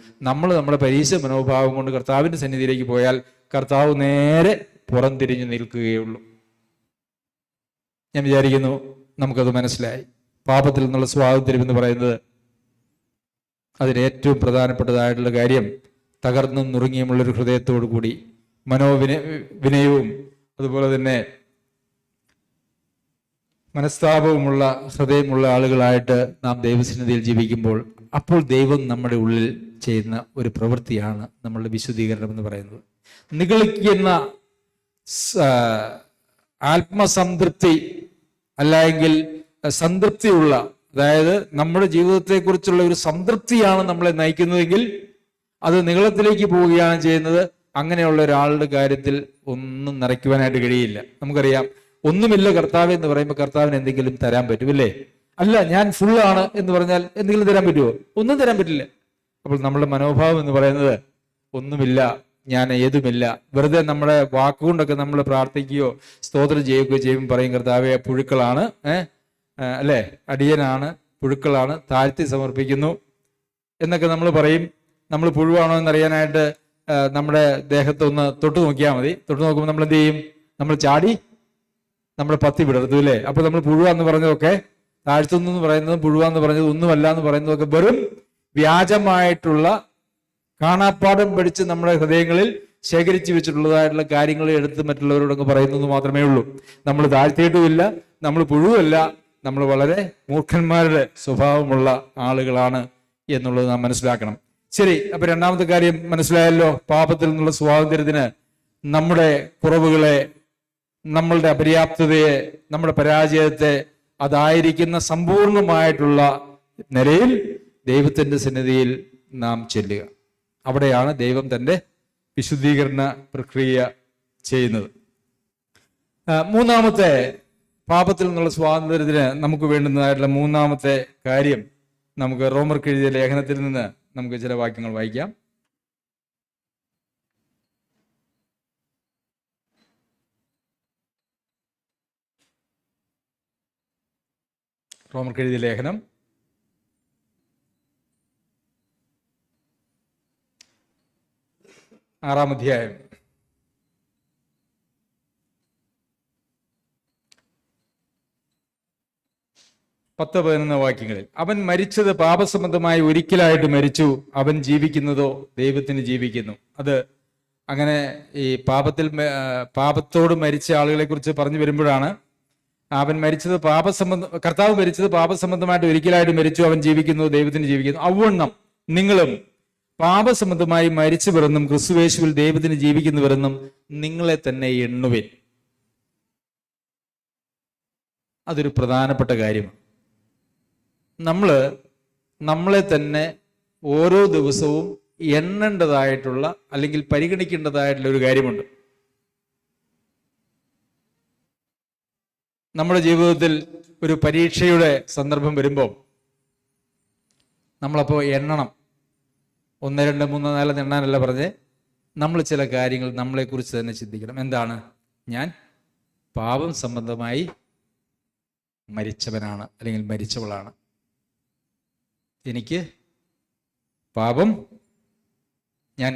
നമ്മുടെ പരീശ മനോഭാവം കൊണ്ട് കർത്താവിന്റെ സന്നിധിയിലേക്ക് പോയാൽ കർത്താവ് നേരെ പുറംതിരിഞ്ഞു നിൽക്കുകയുള്ളൂ. ഞാൻ വിചാരിക്കുന്നു നമുക്കത് മനസ്സിലായി. പാപത്തിൽ നിന്നുള്ള സ്വാതന്ത്ര്യം എന്ന് പറയുന്നത് അതിന് ഏറ്റവും പ്രധാനപ്പെട്ടതായിട്ടുള്ള കാര്യം തകർന്നും നുറുങ്ങിയുമുള്ളൊരു ഹൃദയത്തോടു കൂടി വിനയവും അതുപോലെ തന്നെ മനസ്താപവുമുള്ള ഹൃദയമുള്ള ആളുകളായിട്ട് നാം ദൈവസന്നിധിയിൽ ജീവിക്കുമ്പോൾ അപ്പോൾ ദൈവം നമ്മുടെ ഉള്ളിൽ ചെയ്യുന്ന ഒരു പ്രവൃത്തിയാണ് നമ്മളുടെ വിശുദ്ധീകരണം എന്ന് പറയുന്നത്. നിഗളിക്കുന്ന ആത്മസംതൃപ്തി അല്ലെങ്കിൽ സംതൃപ്തിയുള്ള, അതായത് നമ്മുടെ ജീവിതത്തെക്കുറിച്ചുള്ള ഒരു സംതൃപ്തിയാണ് നമ്മളെ നയിക്കുന്നതെങ്കിൽ അത് നിഗളത്തിലേക്ക് പോവുകയാണ് ചെയ്യുന്നത്. അങ്ങനെയുള്ള ഒരാളുടെ കാര്യത്തിൽ ഒന്നും നിറയ്ക്കുവാനായിട്ട് കഴിയില്ല. നമുക്കറിയാം, ഒന്നുമില്ല കർത്താവ് എന്ന് പറയുമ്പോൾ കർത്താവിന് എന്തെങ്കിലും തരാൻ പറ്റും, അല്ലേ? അല്ല, ഞാൻ ഫുള്ളാണ് എന്ന് പറഞ്ഞാൽ എന്തെങ്കിലും തരാൻ പറ്റുമോ? ഒന്നും തരാൻ പറ്റില്ല. അപ്പോൾ നമ്മുടെ മനോഭാവം എന്ന് പറയുന്നത് ഒന്നുമില്ല, ഞാൻ ഏതുമില്ല. വെറുതെ നമ്മുടെ വാക്കുകൊണ്ടൊക്കെ നമ്മൾ പ്രാർത്ഥിക്കുകയോ സ്തോത്രം ചെയ്യുകയോ ചെയ്യുമ്പോൾ പറയും കർത്താവെ പുഴുക്കളാണ്, അല്ലേ, അടിയനാണ്, പുഴുക്കളാണ്, താഴ്ത്തി സമർപ്പിക്കുന്നു എന്നൊക്കെ നമ്മൾ പറയും. നമ്മൾ പുഴുവാണോ എന്നറിയാനായിട്ട് നമ്മുടെ ദേഹത്തൊന്ന് തൊട്ട് നോക്കിയാൽ മതി. തൊട്ട് നോക്കുമ്പോൾ നമ്മൾ എന്ത് ചെയ്യും? നമ്മൾ ചാടി നമ്മുടെ പത്തി വിടർത്തും, അല്ലേ? അപ്പൊ നമ്മൾ പുഴുവാന്ന് പറഞ്ഞതൊക്കെ, താഴ്ത്തുന്നു പറയുന്നതും പുഴുവാന്ന് പറഞ്ഞത് ഒന്നുമല്ല എന്ന് പറയുന്നതൊക്കെ വെറും വ്യാജമായിട്ടുള്ള കാണാപ്പാടം പഠിച്ച് നമ്മുടെ ഹൃദയങ്ങളിൽ ശേഖരിച്ചു വെച്ചിട്ടുള്ളതായിട്ടുള്ള കാര്യങ്ങൾ എടുത്ത് മറ്റുള്ളവരോടൊക്കെ പറയുന്നത് മാത്രമേ ഉള്ളൂ. നമ്മൾ താഴ്ത്തിയിട്ടുമില്ല, നമ്മൾ പുഴുവല്ല, നമ്മൾ വളരെ മൂർഖന്മാരുടെ സ്വഭാവമുള്ള ആളുകളാണ് എന്നുള്ളത് നാം മനസ്സിലാക്കണം. ശരി, അപ്പൊ രണ്ടാമത്തെ കാര്യം മനസ്സിലായല്ലോ. പാപത്തിൽ നിന്നുള്ള സ്വാതന്ത്ര്യത്തിന് നമ്മുടെ കുറവുകളെ, നമ്മളുടെ അപര്യാപ്തതയെ, നമ്മുടെ പരാജയത്തെ അതായിരിക്കുന്ന സമ്പൂർണമായിട്ടുള്ള നിലയിൽ ദൈവത്തിൻ്റെ സന്നിധിയിൽ നാം ചെല്ലുക. അവിടെയാണ് ദൈവം തൻ്റെ വിശുദ്ധീകരണ പ്രക്രിയ ചെയ്യുന്നത്. മൂന്നാമത്തെ, പാപത്തിൽ നിന്നുള്ള സ്വാതന്ത്ര്യത്തിന് നമുക്ക് വേണ്ടുന്നതായിട്ടുള്ള മൂന്നാമത്തെ കാര്യം, നമുക്ക് റോമർക്ക് എഴുതിയ ലേഖനത്തിൽ നിന്ന് നമുക്ക് ചില വാക്യങ്ങൾ വായിക്കാം. റോമർക്ക് എഴുതിയ ലേഖനം 6-ാം അധ്യായം 10-11 വാക്യങ്ങളിൽ, അവൻ മരിച്ചത് പാപസംബന്ധമായി ഒരിക്കലായിട്ട് മരിച്ചു, അവൻ ജീവിക്കുന്നതോ ദൈവത്തിന് ജീവിക്കുന്നു. അത് അങ്ങനെ ഈ പാപത്തോട് മരിച്ച ആളുകളെ കുറിച്ച് പറഞ്ഞു വരുമ്പോഴാണ് അവൻ മരിച്ചത് കർത്താവ് മരിച്ചത് പാപസംബന്ധമായിട്ട് ഒരിക്കലായിട്ട് മരിച്ചു, അവൻ ജീവിക്കുന്നു, ദൈവത്തിന് ജീവിക്കുന്നു. അവണ്ണം നിങ്ങളും പാപസംബന്ധമായി മരിച്ചവരെന്നും ക്രിസ്തുയേശുവിൽ ദൈവത്തിന് ജീവിക്കുന്നവരെന്നും നിങ്ങളെ തന്നെ എണ്ണുവിൻ. അതൊരു പ്രധാനപ്പെട്ട കാര്യമാണ്. നമ്മളെ തന്നെ ഓരോ ദിവസവും എണ്ണേണ്ടതായിട്ടുള്ള അല്ലെങ്കിൽ പരിഗണിക്കേണ്ടതായിട്ടുള്ള ഒരു കാര്യമുണ്ട്. നമ്മുടെ ജീവിതത്തിൽ ഒരു പരീക്ഷയുടെ സന്ദർഭം വരുമ്പോൾ നമ്മളപ്പോൾ എണ്ണണം. 1, 2, 3, 4 എണ്ണാനല്ല പറഞ്ഞ്, നമ്മൾ ചില കാര്യങ്ങൾ നമ്മളെക്കുറിച്ച് തന്നെ ചിന്തിക്കണം. എന്താണ്? ഞാൻ പാപം സംബന്ധമായി മരിച്ചവനാണ് അല്ലെങ്കിൽ മരിച്ചവളാണ്. എനിക്ക് പാപം, ഞാൻ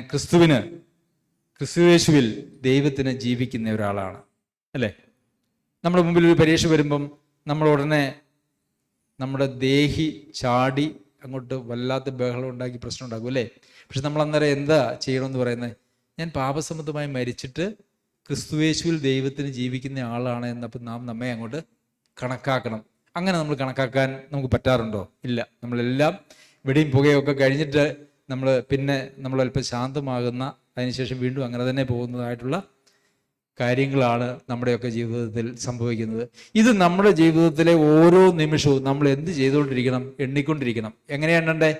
ക്രിസ്തുയേശുവിൽ ദൈവത്തിന് ജീവിക്കുന്ന ഒരാളാണ്, അല്ലേ? നമ്മുടെ മുമ്പിൽ ഒരു പരീക്ഷ വരുമ്പം നമ്മൾ ഉടനെ നമ്മുടെ ദേഹി ചാടി അങ്ങോട്ട് വല്ലാത്ത ബഹളം ഉണ്ടാക്കി പ്രശ്നം ഉണ്ടാക്കും, അല്ലേ? പക്ഷെ നമ്മൾ അന്നേരം എന്താ ചെയ്യണമെന്ന് പറയുന്നത്? ഞാൻ പാപസംബന്ധമായി മരിച്ചിട്ട് ക്രിസ്തുയേശുവിൽ ദൈവത്തിന് ജീവിക്കുന്ന ആളാണ് എന്നപ്പോൾ നാം നമ്മെ അങ്ങോട്ട് കണക്കാക്കണം. അങ്ങനെ നമ്മൾ കണക്കാക്കാൻ നമുക്ക് പറ്റാറുണ്ടോ? ഇല്ല. നമ്മളെല്ലാം വെടിയും പുകയൊക്കെ കഴിഞ്ഞിട്ട് നമ്മൾ അല്പം ശാന്തമാകുന്ന, അതിനുശേഷം വീണ്ടും അങ്ങനെ തന്നെ പോകുന്നതായിട്ടുള്ള കാര്യങ്ങളാണ് നമ്മുടെയൊക്കെ ജീവിതത്തിൽ സംഭവിക്കുന്നത്. ഇത് നമ്മുടെ ജീവിതത്തിലെ ഓരോ നിമിഷവും നമ്മൾ എന്ത് ചെയ്തുകൊണ്ടിരിക്കണം? എണ്ണിക്കൊണ്ടിരിക്കണം. എങ്ങനെയാ എണ്ണണ്ടേ?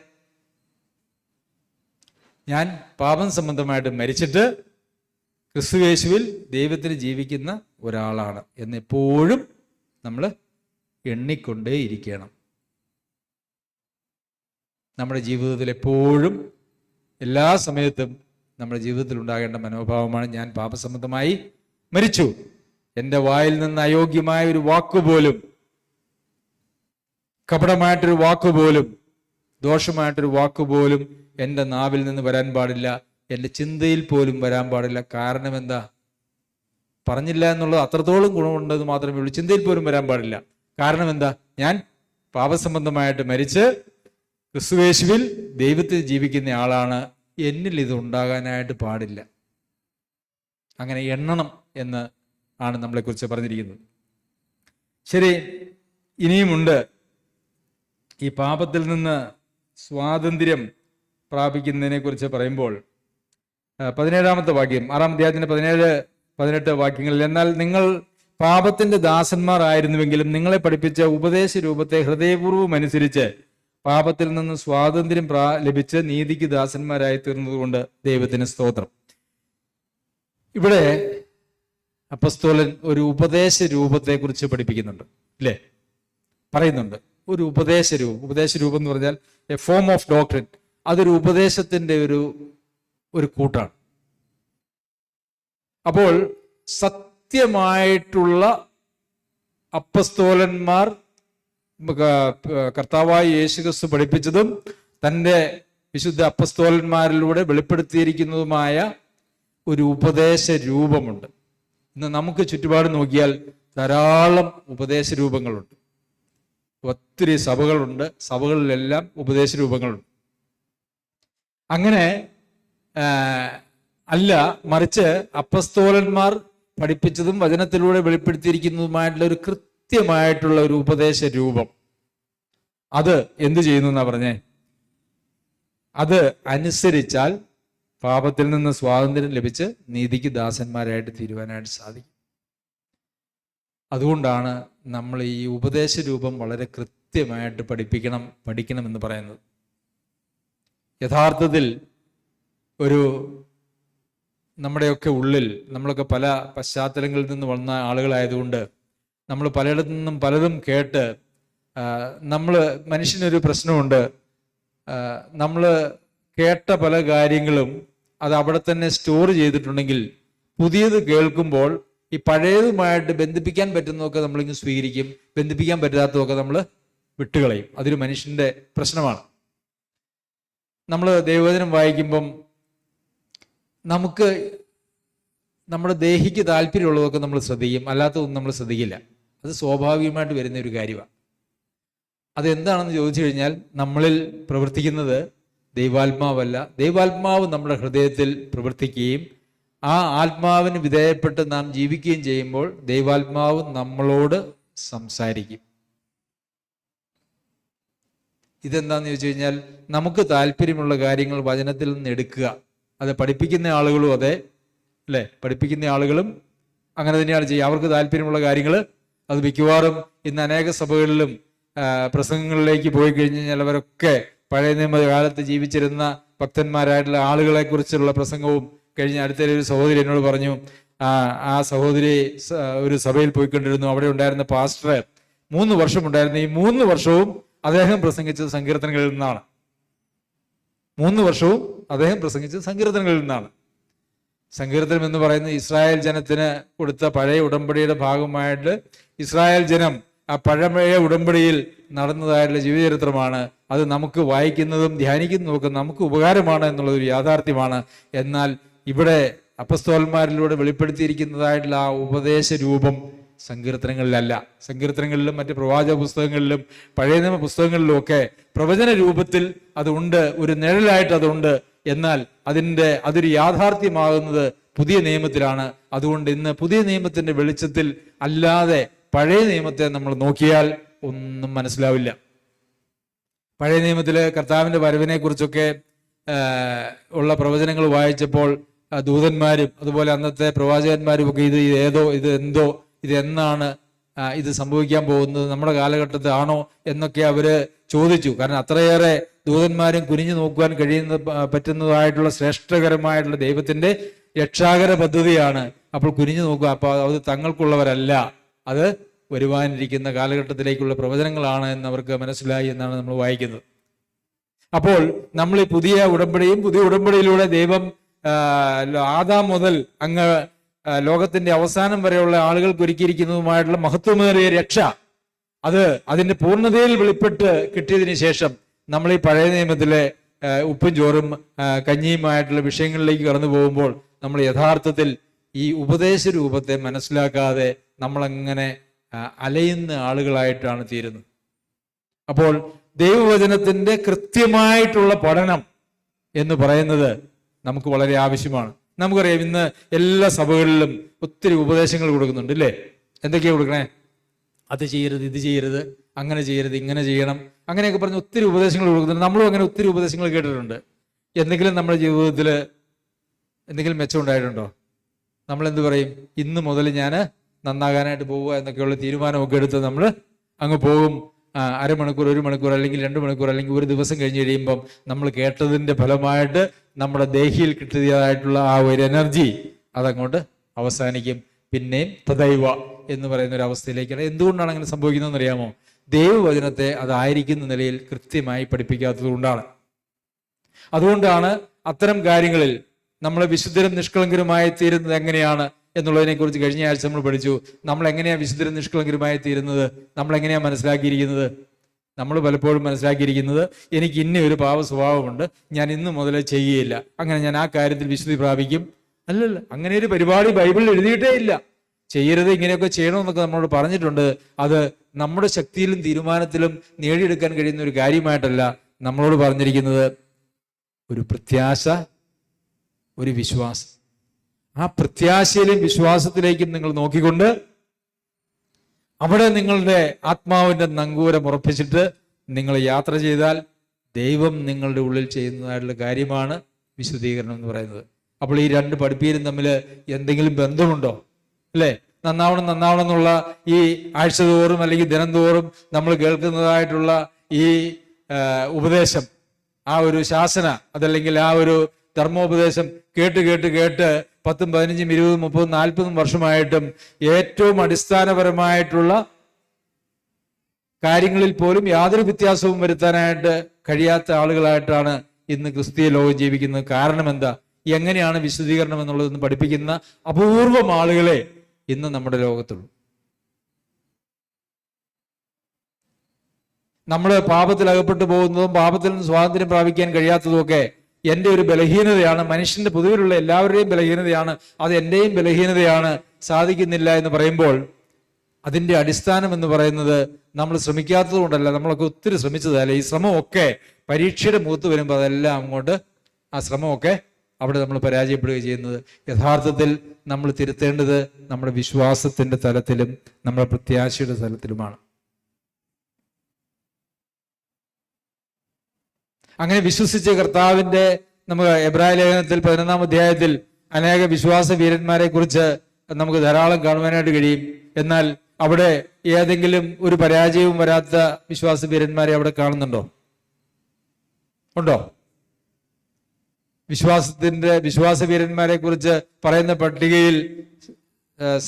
ഞാൻ പാപം സംബന്ധമായിട്ട് മരിച്ചിട്ട് ക്രിസ്തുയേശുവിൽ ദൈവത്തിന് ജീവിക്കുന്ന ഒരാളാണ് എന്നെപ്പോഴും നമ്മൾ എണ്ണിക്കൊണ്ടേയിരിക്കണം. നമ്മുടെ ജീവിതത്തിൽ എപ്പോഴും എല്ലാ സമയത്തും നമ്മുടെ ജീവിതത്തിൽ ഉണ്ടാകേണ്ട മനോഭാവമാണ്, ഞാൻ പാപസംബന്ധമായി മരിച്ചു. എൻ്റെ വായിൽ നിന്ന് അയോഗ്യമായ ഒരു വാക്കുപോലും, കപടമായിട്ടൊരു വാക്കുപോലും, ദോഷമായിട്ടൊരു വാക്കുപോലും എൻ്റെ നാവിൽ നിന്ന് വരാൻ പാടില്ല, എൻ്റെ ചിന്തയിൽ പോലും വരാൻ പാടില്ല. കാരണം എന്താ? പറഞ്ഞില്ല എന്നുള്ളത് അത്രത്തോളം ഗുണമുണ്ടെന്ന് മാത്രമേ ഉള്ളൂ. ചിന്തയിൽ പോലും വരാൻ പാടില്ല. കാരണം എന്താ? ഞാൻ പാപസംബന്ധമായിട്ട് മരിച്ച് ക്രിസ്തുയേശുവിൽ ദൈവത്തിൽ ജീവിക്കുന്ന ആളാണ്, എന്നിൽ ഇത് ഉണ്ടാകാനായിട്ട് പാടില്ല. അങ്ങനെ എണ്ണണം എന്ന് ആണ് നമ്മളെക്കുറിച്ച് പറഞ്ഞിരിക്കുന്നത്. ശരി, ഇനിയുമുണ്ട്. ഈ പാപത്തിൽ നിന്ന് സ്വാതന്ത്ര്യം പ്രാപിക്കുന്നതിനെ കുറിച്ച് പറയുമ്പോൾ 17-ാമത്തെ വാക്യം, 6-ാം അധ്യായത്തിന്റെ 17-18 വാക്യങ്ങളിൽ, എന്നാൽ നിങ്ങൾ പാപത്തിന്റെ ദാസന്മാർ ആയിരുന്നുവെങ്കിലും നിങ്ങളെ പഠിപ്പിച്ച ഉപദേശ രൂപത്തെ ഹൃദയപൂർവ്വം അനുസരിച്ച് പാപത്തിൽ നിന്ന് സ്വാതന്ത്ര്യം ലഭിച്ച് നീതിക്ക് ദാസന്മാരായി തീർന്നതുകൊണ്ട് ദൈവത്തിന് സ്തോത്രം. ഇവിടെ അപ്പസ്തോലൻ ഒരു ഉപദേശ രൂപത്തെ കുറിച്ച് പഠിപ്പിക്കുന്നുണ്ട്, അല്ലേ? പറയുന്നുണ്ട് ഒരു ഉപദേശ രൂപം എന്ന് പറഞ്ഞാൽ എ ഫോം ഓഫ് ഡോക്ട്രിൻ. അതൊരു ഉപദേശത്തിന്റെ ഒരു കൂട്ടാണ്. അപ്പോൾ സത്യമായിട്ടുള്ള അപ്പസ്തോലന്മാർ കർത്താവായ യേശുക്രിസ്തു പഠിപ്പിച്ചതും തൻ്റെ വിശുദ്ധ അപ്പസ്തോലന്മാരിലൂടെ വെളിപ്പെടുത്തിയിരിക്കുന്നതുമായ ഒരു ഉപദേശ രൂപമുണ്ട്. ഇന്ന് നമുക്ക് ചുറ്റുപാട് നോക്കിയാൽ ധാരാളം ഉപദേശ രൂപങ്ങളുണ്ട്. ഒത്തിരി സഭകളുണ്ട്. സഭകളിലെല്ലാം ഉപദേശ രൂപങ്ങളുണ്ട്. അങ്ങനെ അല്ല, മറിച്ച് അപ്പസ്തോലന്മാർ പഠിപ്പിച്ചതും വചനത്തിലൂടെ വെളിപ്പെടുത്തിയിരിക്കുന്നതുമായിട്ടുള്ള ഒരു കൃത്യമായിട്ടുള്ള ഒരു ഉപദേശ രൂപം, അത് എന്തു ചെയ്യുന്നു എന്നാ പറഞ്ഞേ? അത് അനുസരിച്ചാൽ പാപത്തിൽ നിന്ന് സ്വാതന്ത്ര്യം ലഭിച്ച് നീതിക്ക് ദാസന്മാരായിട്ട് തീരുവാനായിട്ട് സാധിക്കും. അതുകൊണ്ടാണ് നമ്മൾ ഈ ഉപദേശ രൂപം വളരെ കൃത്യമായിട്ട് പഠിക്കണമെന്ന് പറയുന്നത്. യഥാർത്ഥത്തിൽ നമ്മുടെയൊക്കെ ഉള്ളിൽ, നമ്മളൊക്കെ പല പശ്ചാത്തലങ്ങളിൽ നിന്ന് വന്ന ആളുകളായതുകൊണ്ട് നമ്മൾ പലയിടത്തു നിന്നും പലതും കേട്ട് മനുഷ്യനൊരു പ്രശ്നമുണ്ട്. നമ്മൾ കേട്ട പല കാര്യങ്ങളും അത് അവിടെ തന്നെ സ്റ്റോർ ചെയ്തിട്ടുണ്ടെങ്കിൽ പുതിയത് കേൾക്കുമ്പോൾ ഈ പഴയതുമായിട്ട് ബന്ധിപ്പിക്കാൻ പറ്റുന്നതൊക്കെ നമ്മളിങ്ങ് സ്വീകരിക്കും, ബന്ധിപ്പിക്കാൻ പറ്റാത്തതൊക്കെ നമ്മൾ വിട്ടുകളയും. അതൊരു മനുഷ്യന്റെ പ്രശ്നമാണ്. നമ്മൾ ദൈവവചനം വായിക്കുമ്പം നമുക്ക് നമ്മുടെ ദേഹിക്ക് താല്പര്യമുള്ളതൊക്കെ നമ്മൾ ശ്രദ്ധിക്കും, അല്ലാത്തതൊന്നും നമ്മൾ ശ്രദ്ധിക്കില്ല. അത് സ്വാഭാവികമായിട്ട് വരുന്ന ഒരു കാര്യമാണ്. അതെന്താണെന്ന് ചോദിച്ചു കഴിഞ്ഞാൽ, നമ്മളിൽ പ്രവർത്തിക്കുന്നത് ദൈവാത്മാവല്ല. ദൈവാത്മാവ് നമ്മുടെ ഹൃദയത്തിൽ പ്രവർത്തിക്കുകയും ആ ആത്മാവിന് വിധേയപ്പെട്ട് നാം ജീവിക്കുകയും ചെയ്യുമ്പോൾ ദൈവാത്മാവ് നമ്മളോട് സംസാരിക്കും. ഇതെന്താന്ന് ചോദിച്ചു കഴിഞ്ഞാൽ, നമുക്ക് താല്പര്യമുള്ള കാര്യങ്ങൾ വചനത്തിൽ നിന്ന് എടുക്കുക. അത് പഠിപ്പിക്കുന്ന ആളുകളും അതെ, അല്ലേ? പഠിപ്പിക്കുന്ന ആളുകളും അങ്ങനെ തന്നെയാണ് ചെയ്യുക. അവർക്ക് താല്പര്യമുള്ള കാര്യങ്ങൾ അത് മിക്കവാറും ഇന്ന് അനേക സഭകളിലും പ്രസംഗങ്ങളിലേക്ക് പോയി കഴിഞ്ഞ് കഴിഞ്ഞാൽ അവരൊക്കെ പഴയ നിയമകാലത്ത് ജീവിച്ചിരുന്ന ഭക്തന്മാരായിട്ടുള്ള ആളുകളെ കുറിച്ചുള്ള പ്രസംഗവും കഴിഞ്ഞ അടുത്തൊരു സഹോദരി എന്നോട് പറഞ്ഞു, ആ സഹോദരി ഒരു സഭയിൽ പോയിക്കൊണ്ടിരുന്നു. അവിടെ ഉണ്ടായിരുന്ന പാസ്റ്റർ 3 വർഷം ഉണ്ടായിരുന്നു. ഈ 3 വർഷവും അദ്ദേഹം പ്രസംഗിച്ചത് സങ്കീർത്തനങ്ങളിൽ നിന്നാണ്. 3 വർഷവും അദ്ദേഹം പ്രസംഗിച്ചത് സങ്കീർത്തനങ്ങളിൽ നിന്നാണ്. സങ്കീർത്തനം എന്ന് പറയുന്നത് ഇസ്രായേൽ ജനത്തിന് കൊടുത്ത പഴയ ഉടമ്പടിയുടെ ഭാഗമായിട്ട് ഇസ്രായേൽ ജനം ആ പഴയ ഉടമ്പടിയിൽ നടന്നതായിട്ടുള്ള ജീവചരിത്രമാണ്. അത് നമുക്ക് വായിക്കുന്നതും ധ്യാനിക്കുന്നതും ഒക്കെ നമുക്ക് ഉപകാരമാണ് എന്നുള്ളതൊരു യാഥാർത്ഥ്യമാണ്. എന്നാൽ ഇവിടെ അപ്പസ്തോലന്മാരിലൂടെ വെളിപ്പെടുത്തിയിരിക്കുന്നതായിട്ടുള്ള ആ ഉപദേശ രൂപം സങ്കീർത്തനങ്ങളിലല്ല. സങ്കീർത്തനങ്ങളിലും മറ്റ് പ്രവാചക പുസ്തകങ്ങളിലും പഴയ നിയമ പുസ്തകങ്ങളിലും ഒക്കെ പ്രവചന രൂപത്തിൽ അതുണ്ട്, ഒരു നിഴലായിട്ട് അതുണ്ട്. എന്നാൽ അതൊരു യാഥാർത്ഥ്യമാകുന്നത് പുതിയ നിയമത്തിലാണ്. അതുകൊണ്ട് ഇന്ന് പുതിയ നിയമത്തിന്റെ വെളിച്ചത്തിൽ അല്ലാതെ പഴയ നിയമത്തെ നമ്മൾ നോക്കിയാൽ ഒന്നും മനസ്സിലാവില്ല. പഴയ നിയമത്തില് കർത്താവിന്റെ വരവിനെ കുറിച്ചൊക്കെ ഉള്ള പ്രവചനങ്ങൾ വായിച്ചപ്പോൾ ദൂതന്മാരും അതുപോലെ അന്നത്തെ പ്രവാചകന്മാരും ഒക്കെ ഇതെന്നാണ് ഇത് സംഭവിക്കാൻ പോകുന്നത്, നമ്മുടെ കാലഘട്ടത്തിൽ ആണോ എന്നൊക്കെ അവര് ചോദിച്ചു. കാരണം അത്രയേറെ ദൂതന്മാരും കുനിഞ്ഞു നോക്കുവാൻ പറ്റുന്നതായിട്ടുള്ള ശ്രേഷ്ഠകരമായിട്ടുള്ള ദൈവത്തിന്റെ രക്ഷാകര പദ്ധതിയാണ്. അപ്പോൾ കുനിഞ്ഞു നോക്കുക. അപ്പോൾ അത് തങ്ങൾക്കുള്ളവരല്ല, അത് വരുവാനിരിക്കുന്ന കാലഘട്ടത്തിലേക്കുള്ള പ്രവചനങ്ങളാണ് എന്ന് അവർക്ക് മനസ്സിലായി എന്നാണ് നമ്മൾ വായിക്കുന്നത്. അപ്പോൾ നമ്മൾ ഈ പുതിയ ഉടമ്പടിയിലൂടെ ദൈവം ആദാം മുതൽ അങ്ങ് ലോകത്തിന്റെ അവസാനം വരെയുള്ള ആളുകൾക്ക് ഒരുക്കിയിരിക്കുന്നതുമായിട്ടുള്ള മഹത്വമേറിയ രക്ഷ, അതിന്റെ പൂർണ്ണതയിൽ വെളിപ്പെട്ട് കിട്ടിയതിന് ശേഷം നമ്മൾ ഈ പഴയ നിയമത്തിലെ ഉപ്പും ചോറും കഞ്ഞിയുമായിട്ടുള്ള വിഷയങ്ങളിലേക്ക് കടന്നു പോകുമ്പോൾ നമ്മൾ യഥാർത്ഥത്തിൽ ഈ ഉപദേശ രൂപത്തെ മനസ്സിലാക്കാതെ നമ്മളങ്ങനെ അലയുന്ന ആളുകളായിട്ടാണ് തീരുന്നത്. അപ്പോൾ ദൈവവചനത്തിന്റെ കൃത്യമായിട്ടുള്ള പഠനം എന്ന് പറയുന്നത് നമുക്ക് വളരെ ആവശ്യമാണ്. നമുക്കറിയാം, ഇന്ന് എല്ലാ സഭകളിലും ഒത്തിരി ഉപദേശങ്ങൾ കൊടുക്കുന്നുണ്ട്, അല്ലേ? എന്തൊക്കെയാ കൊടുക്കണേ? അത് ചെയ്യരുത്, ഇത് ചെയ്യരുത്, അങ്ങനെ ചെയ്യരുത്, ഇങ്ങനെ ചെയ്യണം, അങ്ങനെയൊക്കെ പറഞ്ഞ് ഒത്തിരി ഉപദേശങ്ങൾ കൊടുക്കുന്നുണ്ട്. നമ്മളും അങ്ങനെ ഒത്തിരി ഉപദേശങ്ങൾ കേട്ടിട്ടുണ്ട്. എന്തെങ്കിലും നമ്മുടെ ജീവിതത്തിൽ എന്തെങ്കിലും മെച്ചം ഉണ്ടായിട്ടുണ്ടോ? നമ്മൾ എന്ത് പറയും? ഇന്ന് മുതൽ ഞാൻ നന്നാകാനായിട്ട് പോവുക എന്നൊക്കെയുള്ള തീരുമാനമൊക്കെ എടുത്ത് നമ്മൾ അങ്ങ് പോകും. അരമണിക്കൂർ, 1 മണിക്കൂർ, അല്ലെങ്കിൽ 2 മണിക്കൂർ, അല്ലെങ്കിൽ ഒരു ദിവസം കഴിഞ്ഞ് കഴിയുമ്പം നമ്മൾ കേട്ടതിന്റെ ഫലമായിട്ട് നമ്മുടെ ദേഹിയിൽ കിട്ടിയതായിട്ടുള്ള ആ ഒരു എനർജി അതങ്ങോട്ട് അവസാനിക്കും. പിന്നെയും തദൈവ എന്ന് പറയുന്ന ഒരു അവസ്ഥയിലേക്കാണ്. എന്തുകൊണ്ടാണ് അങ്ങനെ സംഭവിക്കുന്നതെന്ന് അറിയാമോ? ദൈവവചനത്തെ അതായിരിക്കുന്ന നിലയിൽ കൃത്യമായി പഠിപ്പിക്കാത്തത് കൊണ്ടാണ്. അതുകൊണ്ടാണ് അത്തരം കാര്യങ്ങളിൽ നമ്മൾ വിശുദ്ധരും നിഷ്കളങ്കരുമായി തീരുന്നത് എങ്ങനെയാണ് എന്നുള്ളതിനെ കുറിച്ച് കഴിഞ്ഞ ആഴ്ച നമ്മൾ പഠിച്ചു. നമ്മൾ എങ്ങനെയാണ് വിശുദ്ധരും നിഷ്കളങ്കരുമായി തീരുന്നത്? നമ്മൾ എങ്ങനെയാണ് മനസ്സിലാക്കിയിരിക്കുന്നത്? നമ്മൾ പലപ്പോഴും മനസ്സിലാക്കിയിരിക്കുന്നത്, എനിക്ക് ഇന്ന ഒരു പാവ സ്വഭാവമുണ്ട്, ഞാൻ ഇന്ന് മുതൽ ചെയ്യുകയില്ല, അങ്ങനെ ഞാൻ ആ കാര്യത്തിൽ വിശുദ്ധി പ്രാപിക്കും. അല്ലല്ല, അങ്ങനെ ഒരു പരിപാടി ബൈബിളിൽ എഴുതിയിട്ടേ ഇല്ല. ചെയ്യരുത്, ഇങ്ങനെയൊക്കെ ചെയ്യണമെന്നൊക്കെ നമ്മളോട് പറഞ്ഞിട്ടുണ്ട്. അത് നമ്മുടെ ശക്തിയിലും തീരുമാനത്തിലും നേടിയെടുക്കാൻ കഴിയുന്ന ഒരു കാര്യമായിട്ടല്ല നമ്മളോട് പറഞ്ഞിരിക്കുന്നത്. ഒരു പ്രത്യാശ, ഒരു വിശ്വാസം. ആ പ്രത്യാശയിലും വിശ്വാസത്തിലേക്കും നിങ്ങൾ നോക്കിക്കൊണ്ട് അവിടെ നിങ്ങളുടെ ആത്മാവിന്റെ നങ്കൂരം ഉറപ്പിച്ചിട്ട് നിങ്ങൾ യാത്ര ചെയ്താൽ ദൈവം നിങ്ങളുടെ ഉള്ളിൽ ചെയ്യുന്നതായിട്ടുള്ള കാര്യമാണ് വിശുദ്ധീകരണം എന്ന് പറയുന്നത്. അപ്പോൾ ഈ രണ്ട് പഠിപ്പീരും തമ്മിൽ എന്തെങ്കിലും ബന്ധമുണ്ടോ? അല്ലേ? നന്നാവണം നന്നാവണം എന്നുള്ള ഈ ആഴ്ച തോറും അല്ലെങ്കിൽ ദിനം തോറും നമ്മൾ കേൾക്കുന്നതായിട്ടുള്ള ഈ ഉപദേശം, ആ ഒരു ശാസന, അതല്ലെങ്കിൽ ആ ഒരു ധർമ്മോപദേശം കേട്ട് കേട്ട് കേട്ട് 10, 15, 20, 30, 40 വർഷമായിട്ടും ഏറ്റവും അടിസ്ഥാനപരമായിട്ടുള്ള കാര്യങ്ങളിൽ പോലും യാതൊരു വ്യത്യാസവും വരുത്താനായിട്ട് കഴിയാത്ത ആളുകളായിട്ടാണ് ഇന്ന് ക്രിസ്തീയ ലോകം ജീവിക്കുന്നത്. കാരണം എന്താ? എങ്ങനെയാണ് വിശുദ്ധീകരണം എന്നുള്ളതെന്ന് പഠിപ്പിക്കുന്ന അപൂർവം ആളുകളെ ഇന്ന് നമ്മുടെ ലോകത്തുള്ളൂ. നമ്മൾ പാപത്തിൽ അകപ്പെട്ടു പോകുന്നതും പാപത്തിൽ നിന്ന് സ്വാതന്ത്ര്യം പ്രാപിക്കാൻ കഴിയാത്തതുമൊക്കെ എൻ്റെ ഒരു ബലഹീനതയാണ്, മനുഷ്യന്റെ പൊതുവിലുള്ള എല്ലാവരുടെയും ബലഹീനതയാണ്, അത് എൻ്റെയും ബലഹീനതയാണ്, സാധിക്കുന്നില്ല എന്ന് പറയുമ്പോൾ അതിൻ്റെ അടിസ്ഥാനം എന്ന് പറയുന്നത് നമ്മൾ ശ്രമിക്കാത്തത് കൊണ്ടല്ല, നമ്മളൊക്കെ ഒത്തിരി ശ്രമിച്ചതല്ല. ഈ ശ്രമമൊക്കെ പരീക്ഷയുടെ മുഖത്ത് വരുമ്പോൾ അതെല്ലാം അങ്ങോട്ട് ആ ശ്രമമൊക്കെ അവിടെ നമ്മൾ പരാജയപ്പെടുകയും ചെയ്യുന്നത്. യഥാർത്ഥത്തിൽ നമ്മൾ തിരുത്തേണ്ടത് നമ്മുടെ വിശ്വാസത്തിന്റെ തലത്തിലും നമ്മുടെ പ്രത്യാശയുടെ തലത്തിലുമാണ്. അങ്ങനെ വിശ്വസിച്ച കർത്താവിന്റെ, നമുക്ക് എബ്രായ ലേഖനത്തിൽ 11-ാം അധ്യായത്തിൽ അനേക വിശ്വാസ വീരന്മാരെ കുറിച്ച് നമുക്ക് ധാരാളം കാണുവാനായിട്ട് കഴിയും. എന്നാൽ അവിടെ ഏതെങ്കിലും ഒരു പരാജയവും വരാത്ത വിശ്വാസ വീരന്മാരെ അവിടെ കാണുന്നുണ്ടോ? ഉണ്ടോ? വിശ്വാസ വീരന്മാരെ കുറിച്ച് പറയുന്ന പട്ടികയിൽ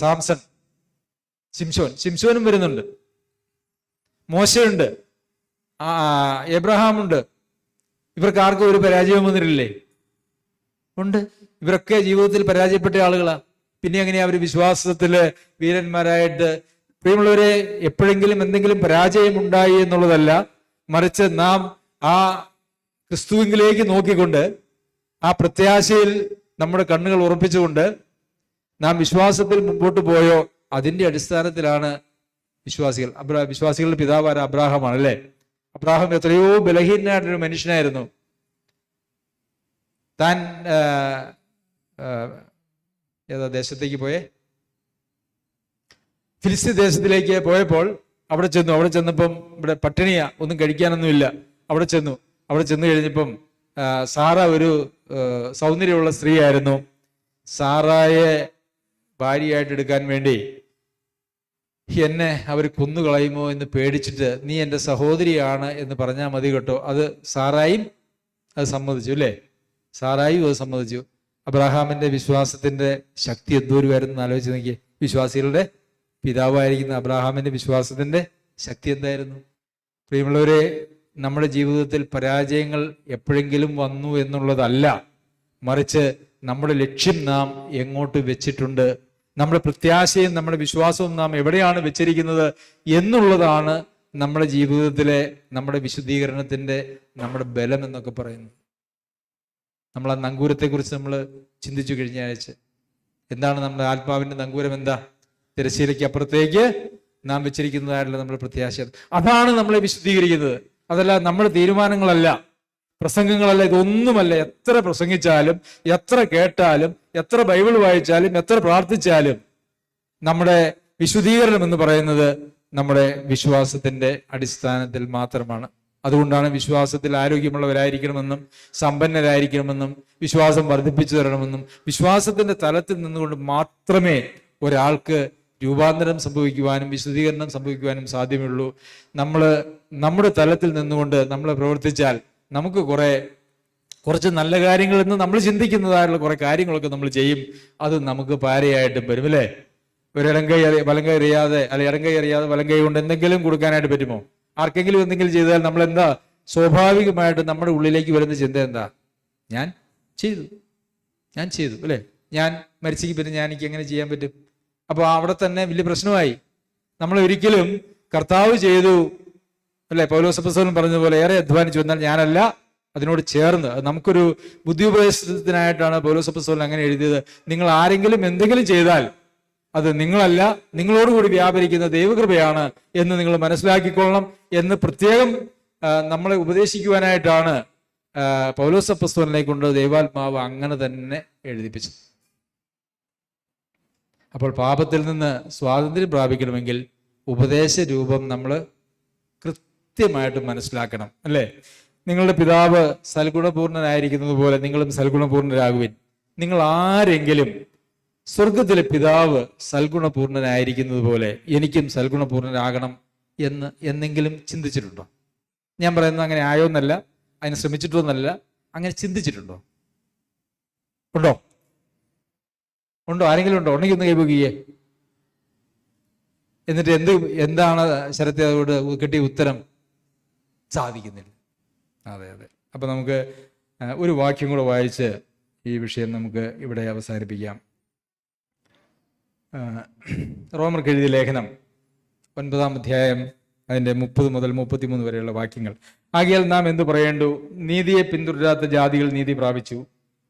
സാംസൺ, ശിംശോനും വരുന്നുണ്ട്, മോശയുണ്ട്, എബ്രഹാമുണ്ട്. ഇവർക്ക് ആർക്കും ഒരു പരാജയവും വന്നിട്ടില്ലേ? ഉണ്ട്. ഇവരൊക്കെ ജീവിതത്തിൽ പരാജയപ്പെട്ട ആളുകളാ. പിന്നെ എങ്ങനെയാ അവർ വിശ്വാസത്തില് വീരന്മാരായിട്ട്? പ്രിയമുള്ളവരെ, എപ്പോഴെങ്കിലും എന്തെങ്കിലും പരാജയം ഉണ്ടായി എന്നുള്ളതല്ല, മറിച്ച് നാം ആ ക്രിസ്തുവിലേക്ക് നോക്കിക്കൊണ്ട് ആ പ്രത്യാശയിൽ നമ്മുടെ കണ്ണുകൾ ഉറപ്പിച്ചുകൊണ്ട് നാം വിശ്വാസത്തിൽ മുമ്പോട്ട് പോയോ അതിന്റെ അടിസ്ഥാനത്തിലാണ് വിശ്വാസികൾ. വിശ്വാസികളുടെ പിതാവായ അബ്രാഹമാണ്, അല്ലേ? അബ്രാഹാം എത്രയോ ബലഹീനനായിട്ടൊരു മനുഷ്യനായിരുന്നു. താൻ ഏതാ ദേശത്തേക്ക് പോയേ? ഫിലിസ്തീൻ ദേശത്തിലേക്ക് പോയപ്പോൾ അവിടെ ചെന്നപ്പം ഇവിടെ പട്ടിണിയാ, ഒന്നും കഴിക്കാനൊന്നുമില്ല. അവിടെ ചെന്ന് കഴിഞ്ഞപ്പം സാറ ഒരു സൗന്ദര്യമുള്ള സ്ത്രീ ആയിരുന്നു. സാറായെ ഭാര്യയായിട്ട് എടുക്കാൻ വേണ്ടി എന്നെ അവർ കൊന്നുകളയുമോ എന്ന് പേടിച്ചിട്ട് നീ എൻ്റെ സഹോദരിയാണ് എന്ന് പറഞ്ഞാൽ മതി കേട്ടോ. അത് സാറായും അത് സമ്മതിച്ചു, അല്ലേ? സാറായും അത് സമ്മതിച്ചു. അബ്രഹാമിന്റെ വിശ്വാസത്തിന്റെ ശക്തി എന്തോരുമായിരുന്നു ആലോചിച്ച് നോക്കിയേ. വിശ്വാസികളുടെ പിതാവായിരിക്കുന്ന അബ്രഹാമിന്റെ വിശ്വാസത്തിന്റെ ശക്തി എന്തായിരുന്നു? പ്രിയമുള്ളവരെ, നമ്മുടെ ജീവിതത്തിൽ പരാജയങ്ങൾ എപ്പോഴെങ്കിലും വന്നു എന്നുള്ളതല്ല, മറിച്ച് നമ്മുടെ ലക്ഷ്യം നാം എങ്ങോട്ട് വെച്ചിട്ടുണ്ട്, നമ്മുടെ പ്രത്യാശയും നമ്മുടെ വിശ്വാസവും നാം എവിടെയാണ് വെച്ചിരിക്കുന്നത് എന്നുള്ളതാണ് നമ്മുടെ ജീവിതത്തിലെ നമ്മുടെ വിശുദ്ധീകരണത്തിന്റെ നമ്മുടെ ബലം എന്നൊക്കെ പറയുന്നത്. നമ്മൾ ആ നങ്കൂരത്തെക്കുറിച്ച് നമ്മൾ ചിന്തിച്ചു കഴിഞ്ഞ ആഴ്ച. എന്താണ് നമ്മുടെ ആത്മാവിന്റെ നങ്കൂരം? എന്താ? തിരശ്ശീലയ്ക്ക് അപ്പുറത്തേക്ക് നാം വെച്ചിരിക്കുന്നതായിട്ടുള്ള നമ്മുടെ പ്രത്യാശ. അതാണ് നമ്മളെ വിശുദ്ധീകരിക്കുന്നത്. അതല്ല നമ്മുടെ തീരുമാനങ്ങളല്ല, പ്രസംഗങ്ങളല്ല, ഇതൊന്നുമല്ല. എത്ര പ്രസംഗിച്ചാലും, എത്ര കേട്ടാലും, എത്ര ബൈബിൾ വായിച്ചാലും, എത്ര പ്രാർത്ഥിച്ചാലും നമ്മുടെ വിശുദ്ധീകരണം എന്ന് പറയുന്നത് നമ്മുടെ വിശ്വാസത്തിന്റെ അടിസ്ഥാനത്തിൽ മാത്രമാണ്. അതുകൊണ്ടാണ് വിശ്വാസത്തിൽ ആരോഗ്യമുള്ളവരായിരിക്കണമെന്നും സമ്പന്നരായിരിക്കണമെന്നും വിശ്വാസം വർദ്ധിപ്പിച്ചു തരണമെന്നും വിശ്വാസത്തിന്റെ തലത്തിൽ നിന്നുകൊണ്ട് മാത്രമേ ഒരാൾക്ക് രൂപാന്തരം സംഭവിക്കുവാനും വിശുദ്ധീകരണം സംഭവിക്കുവാനും സാധ്യമുള്ളൂ. നമ്മുടെ തലത്തിൽ നിന്നുകൊണ്ട് നമ്മൾ പ്രവർത്തിച്ചാൽ നമുക്ക് കുറച്ച് നല്ല കാര്യങ്ങൾ എന്ന് നമ്മൾ ചിന്തിക്കുന്നതായിട്ടുള്ള കുറെ കാര്യങ്ങളൊക്കെ നമ്മൾ ചെയ്യും. അത് നമുക്ക് പാരയായിട്ടും വരും, അല്ലേ? ഒരു വലങ്കൈ അറിയാതെ ഇടങ്കൈ അറിയാതെ വലങ്കൈ കൊണ്ട് എന്തെങ്കിലും കൊടുക്കാനായിട്ട് പറ്റുമോ? ആർക്കെങ്കിലും എന്തെങ്കിലും ചെയ്താൽ നമ്മൾ എന്താ സ്വാഭാവികമായിട്ട് നമ്മുടെ ഉള്ളിലേക്ക് വരുന്ന ചിന്ത എന്താ? ഞാൻ ചെയ്തു അല്ലേ? ഞാൻ മരിച്ചെങ്കിൽ പിന്നെ എനിക്ക് എങ്ങനെ ചെയ്യാൻ പറ്റും? അപ്പൊ അവിടെ തന്നെ വലിയ പ്രശ്നമായി. നമ്മൾ ഒരിക്കലും കർത്താവ് ചെയ്തു, അല്ലെ? പൗലോസ് അപ്പോസ്തലൻ പറഞ്ഞതുപോലെ ഏറെ അധ്വാനിച്ചു എന്നാൽ ഞാനല്ല, അതിനോട് ചേർന്ന്. നമുക്കൊരു ബുദ്ധി ഉപദേശത്തിനായിട്ടാണ് പൗലോസ് അപ്പോസ്തലൻ അങ്ങനെ എഴുതിയത്. നിങ്ങൾ ആരെങ്കിലും എന്തെങ്കിലും ചെയ്താൽ അത് നിങ്ങളല്ല, നിങ്ങളോടുകൂടി വ്യാപരിക്കുന്ന ദൈവകൃപയാണ് എന്ന് നിങ്ങൾ മനസ്സിലാക്കിക്കൊള്ളണം എന്ന് പ്രത്യേകം നമ്മളെ ഉപദേശിക്കുവാനായിട്ടാണ് പൗലോസ് അപ്പോസ്തലനെ കൊണ്ട് ദൈവാത്മാവ് അങ്ങനെ തന്നെ എഴുതിപ്പിച്ചത്. അപ്പോൾ പാപത്തിൽ നിന്ന് സ്വാതന്ത്ര്യം പ്രാപിക്കണമെങ്കിൽ ഉപദേശ രൂപം നമ്മൾ കൃത്യമായിട്ട് മനസ്സിലാക്കണം, അല്ലേ? നിങ്ങളുടെ പിതാവ് സൽഗുണപൂർണനായിരിക്കുന്നത് പോലെ നിങ്ങളും സൽഗുണപൂർണരാകുവിൻ. നിങ്ങൾ ആരെങ്കിലും സ്വർഗത്തിലെ പിതാവ് സൽഗുണപൂർണനായിരിക്കുന്നത് പോലെ എനിക്കും സൽഗുണപൂർണനാകണം എന്നെങ്കിലും ചിന്തിച്ചിട്ടുണ്ടോ? ഞാൻ പറയുന്നത് അങ്ങനെ ആയോ എന്നല്ല, അതിന് ശ്രമിച്ചിട്ടൊന്നല്ല, അങ്ങനെ ചിന്തിച്ചിട്ടുണ്ടോ? ഉണ്ടോ? ഉണ്ടോ? ആരെങ്കിലും ഉണ്ടോ? ഉണ്ടെങ്കിൽ ഒന്ന് കൈപൊക്കിയേ. എന്നിട്ട് എന്താണ് ശരത്തെ അതോട് കിട്ടിയ ഉത്തരം? സാധിക്കുന്നില്ല. അതെ. അപ്പൊ നമുക്ക് ഒരു വാക്യം കൂടെ വായിച്ച് ഈ വിഷയം നമുക്ക് ഇവിടെ അവസാനിപ്പിക്കാം. റോമർക്ക് എഴുതിയ ലേഖനം 9-ാം അധ്യായം അതിൻ്റെ 30 മുതൽ 33 വരെയുള്ള വാക്യങ്ങൾ. ആകയാൽ നാം എന്തു പറയേണ്ടു? നീതിയെ പിന്തുടരാത്ത ജാതികൾ നീതി പ്രാപിച്ചു,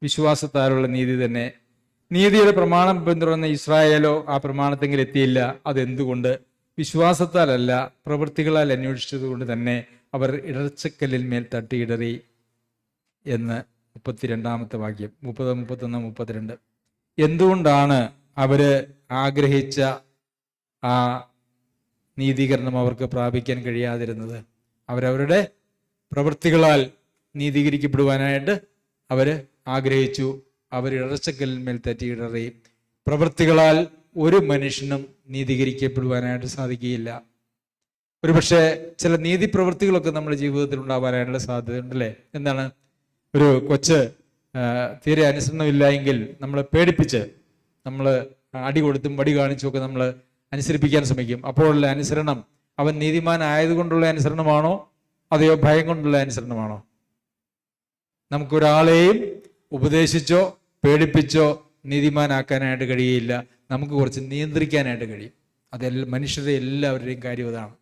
വിശ്വാസത്താലുള്ള നീതി തന്നെ. നീതിയുടെ പ്രമാണം പിന്തുടർന്ന ഇസ്രായേലോ ആ പ്രമാണത്തെങ്കിൽ എത്തിയില്ല. അതെന്തുകൊണ്ട്? വിശ്വാസത്താലല്ല, പ്രവൃത്തികളാൽ അന്വേഷിച്ചത് കൊണ്ട് തന്നെ അവർ ഇടർച്ചക്കല്ലിൽ മേൽ തട്ടിയിടറി എന്ന് 32-ാമത്തെ വാക്യം. 30, 31, 32. എന്തുകൊണ്ടാണ് അവര് ആഗ്രഹിച്ച ആ നീതീകരണം അവർക്ക് പ്രാപിക്കാൻ കഴിയാതിരുന്നത്? അവരവരുടെ പ്രവൃത്തികളാൽ നീതീകരിക്കപ്പെടുവാനായിട്ട് അവര് ആഗ്രഹിച്ചു. അവർ ഇടർച്ചക്കല്ലിന്മേൽ തെറ്റിയിടറി. പ്രവൃത്തികളാൽ ഒരു മനുഷ്യനും നീതീകരിക്കപ്പെടുവാനായിട്ട് സാധിക്കുകയില്ല. ഒരുപക്ഷെ ചില നീതി പ്രവൃത്തികളൊക്കെ നമ്മുടെ ജീവിതത്തിൽ ഉണ്ടാവാനായിട്ടുള്ള സാധ്യതയുണ്ടല്ലേ? എന്താണ്? ഒരു കൊച്ച് തീരെ അനുസരണമില്ല എങ്കിൽ നമ്മളെ പേടിപ്പിച്ച്, നമ്മൾ അടി കൊടുത്തും വടി കാണിച്ചുമൊക്കെ നമ്മൾ അനുസരിപ്പിക്കാൻ ശ്രമിക്കും. അപ്പോഴുള്ള അനുസരണം അവൻ നീതിമാനായതുകൊണ്ടുള്ള അനുസരണമാണോ അതെയോ ഭയം കൊണ്ടുള്ള അനുസരണമാണോ? നമുക്കൊരാളെയും ഉപദേശിച്ചോ പേടിപ്പിച്ചോ നീതിമാനാക്കാനായിട്ട് കഴിയില്ല. നമുക്ക് കുറച്ച് നിയന്ത്രിക്കാനായിട്ട് കഴിയും. മനുഷ്യരുടെ എല്ലാവരുടെയും കാര്യം അതാണ്.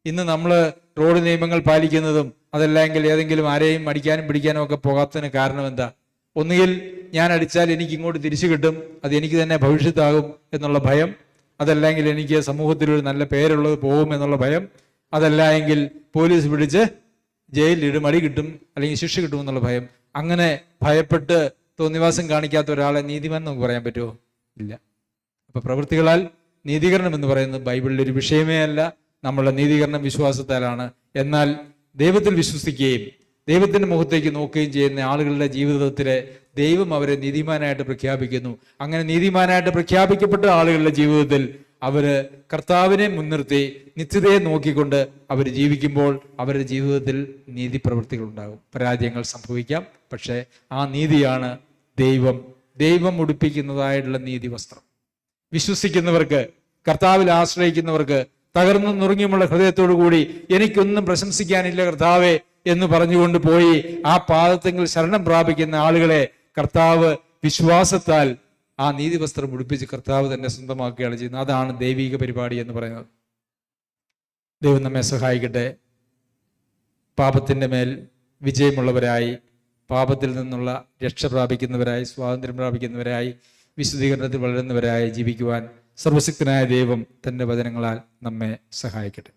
ഇന്ന് നമ്മൾ റോഡ് നിയമങ്ങൾ പാലിക്കുന്നതും അതല്ലെങ്കിൽ ഏതെങ്കിലും ആരെയും അടിക്കാനും പിടിക്കാനും ഒക്കെ പോകാത്തതിന് കാരണം എന്താ? ഒന്നുകിൽ ഞാൻ അടിച്ചാൽ എനിക്ക് ഇങ്ങോട്ട് തിരിച്ചു കിട്ടും, അത് എനിക്ക് തന്നെ ഭവിഷ്യത്താകും എന്നുള്ള ഭയം, അതല്ലെങ്കിൽ എനിക്ക് സമൂഹത്തിൽ ഒരു നല്ല പേരുള്ളത് പോകും എന്നുള്ള ഭയം, അതല്ല എങ്കിൽ പോലീസ് പിടിച്ച് ജയിലിലിടും, അടി കിട്ടും അല്ലെങ്കിൽ ശിക്ഷ കിട്ടും എന്നുള്ള ഭയം. അങ്ങനെ ഭയപ്പെട്ട് തോന്നിവാസം കാണിക്കാത്ത ഒരാളെ നീതിമാൻ നമുക്ക് പറയാൻ പറ്റുമോ? ഇല്ല. അപ്പൊ പ്രവൃത്തികളാൽ നീതീകരണം എന്ന് പറയുന്നത് ബൈബിളിലെ ഒരു വിഷയമേ അല്ല. നമ്മളുടെ നീതീകരണം വിശ്വാസത്താലാണ്. എന്നാൽ ദൈവത്തിൽ വിശ്വസിക്കുകയും ദൈവത്തിന്റെ മുഖത്തേക്ക് നോക്കുകയും ചെയ്യുന്ന ആളുകളുടെ ജീവിതത്തിലെ ദൈവം അവരെ നീതിമാനായിട്ട് പ്രഖ്യാപിക്കുന്നു. അങ്ങനെ നീതിമാനായിട്ട് പ്രഖ്യാപിക്കപ്പെട്ട ആളുകളുടെ ജീവിതത്തിൽ അവര് കർത്താവിനെ മുൻനിർത്തി നിത്യതയെ നോക്കിക്കൊണ്ട് അവർ ജീവിക്കുമ്പോൾ അവരുടെ ജീവിതത്തിൽ നീതി പ്രവൃത്തികൾ ഉണ്ടാകും. പരാജയങ്ങൾ സംഭവിക്കാം, പക്ഷെ ആ നീതിയാണ് ദൈവം ഉടുപ്പിക്കുന്നതായിട്ടുള്ള നീതി വസ്ത്രം. വിശ്വസിക്കുന്നവർക്ക്, കർത്താവിൽ ആശ്രയിക്കുന്നവർക്ക്, തകർന്നു നുറുങ്ങിയുമുള്ള ഹൃദയത്തോടു കൂടി എനിക്കൊന്നും പ്രശംസിക്കാനില്ല കർത്താവെ എന്ന് പറഞ്ഞുകൊണ്ട് പോയി ആ പാദത്തെങ്കിൽ ശരണം പ്രാപിക്കുന്ന ആളുകളെ കർത്താവ് വിശ്വാസത്താൽ ആ നീതി വസ്ത്രം ഉടുപ്പിച്ച് കർത്താവ് തന്നെ സ്വന്തമാക്കുകയാണ് ചെയ്യുന്നത്. അതാണ് ദൈവിക പരിപാടി എന്ന് പറയുന്നത്. ദൈവം നമ്മെ സഹായിക്കട്ടെ. പാപത്തിൻ്റെ മേൽ വിജയമുള്ളവരായി, പാപത്തിൽ നിന്നുള്ള രക്ഷ പ്രാപിക്കുന്നവരായി, സ്വാതന്ത്ര്യം പ്രാപിക്കുന്നവരായി, വിശുദ്ധീകരണത്തിൽ വളരുന്നവരായി ജീവിക്കുവാൻ സർവശക്തനായ ദൈവം തൻ്റെ വചനങ്ങളാൽ നമ്മെ സഹായിക്കട്ടെ.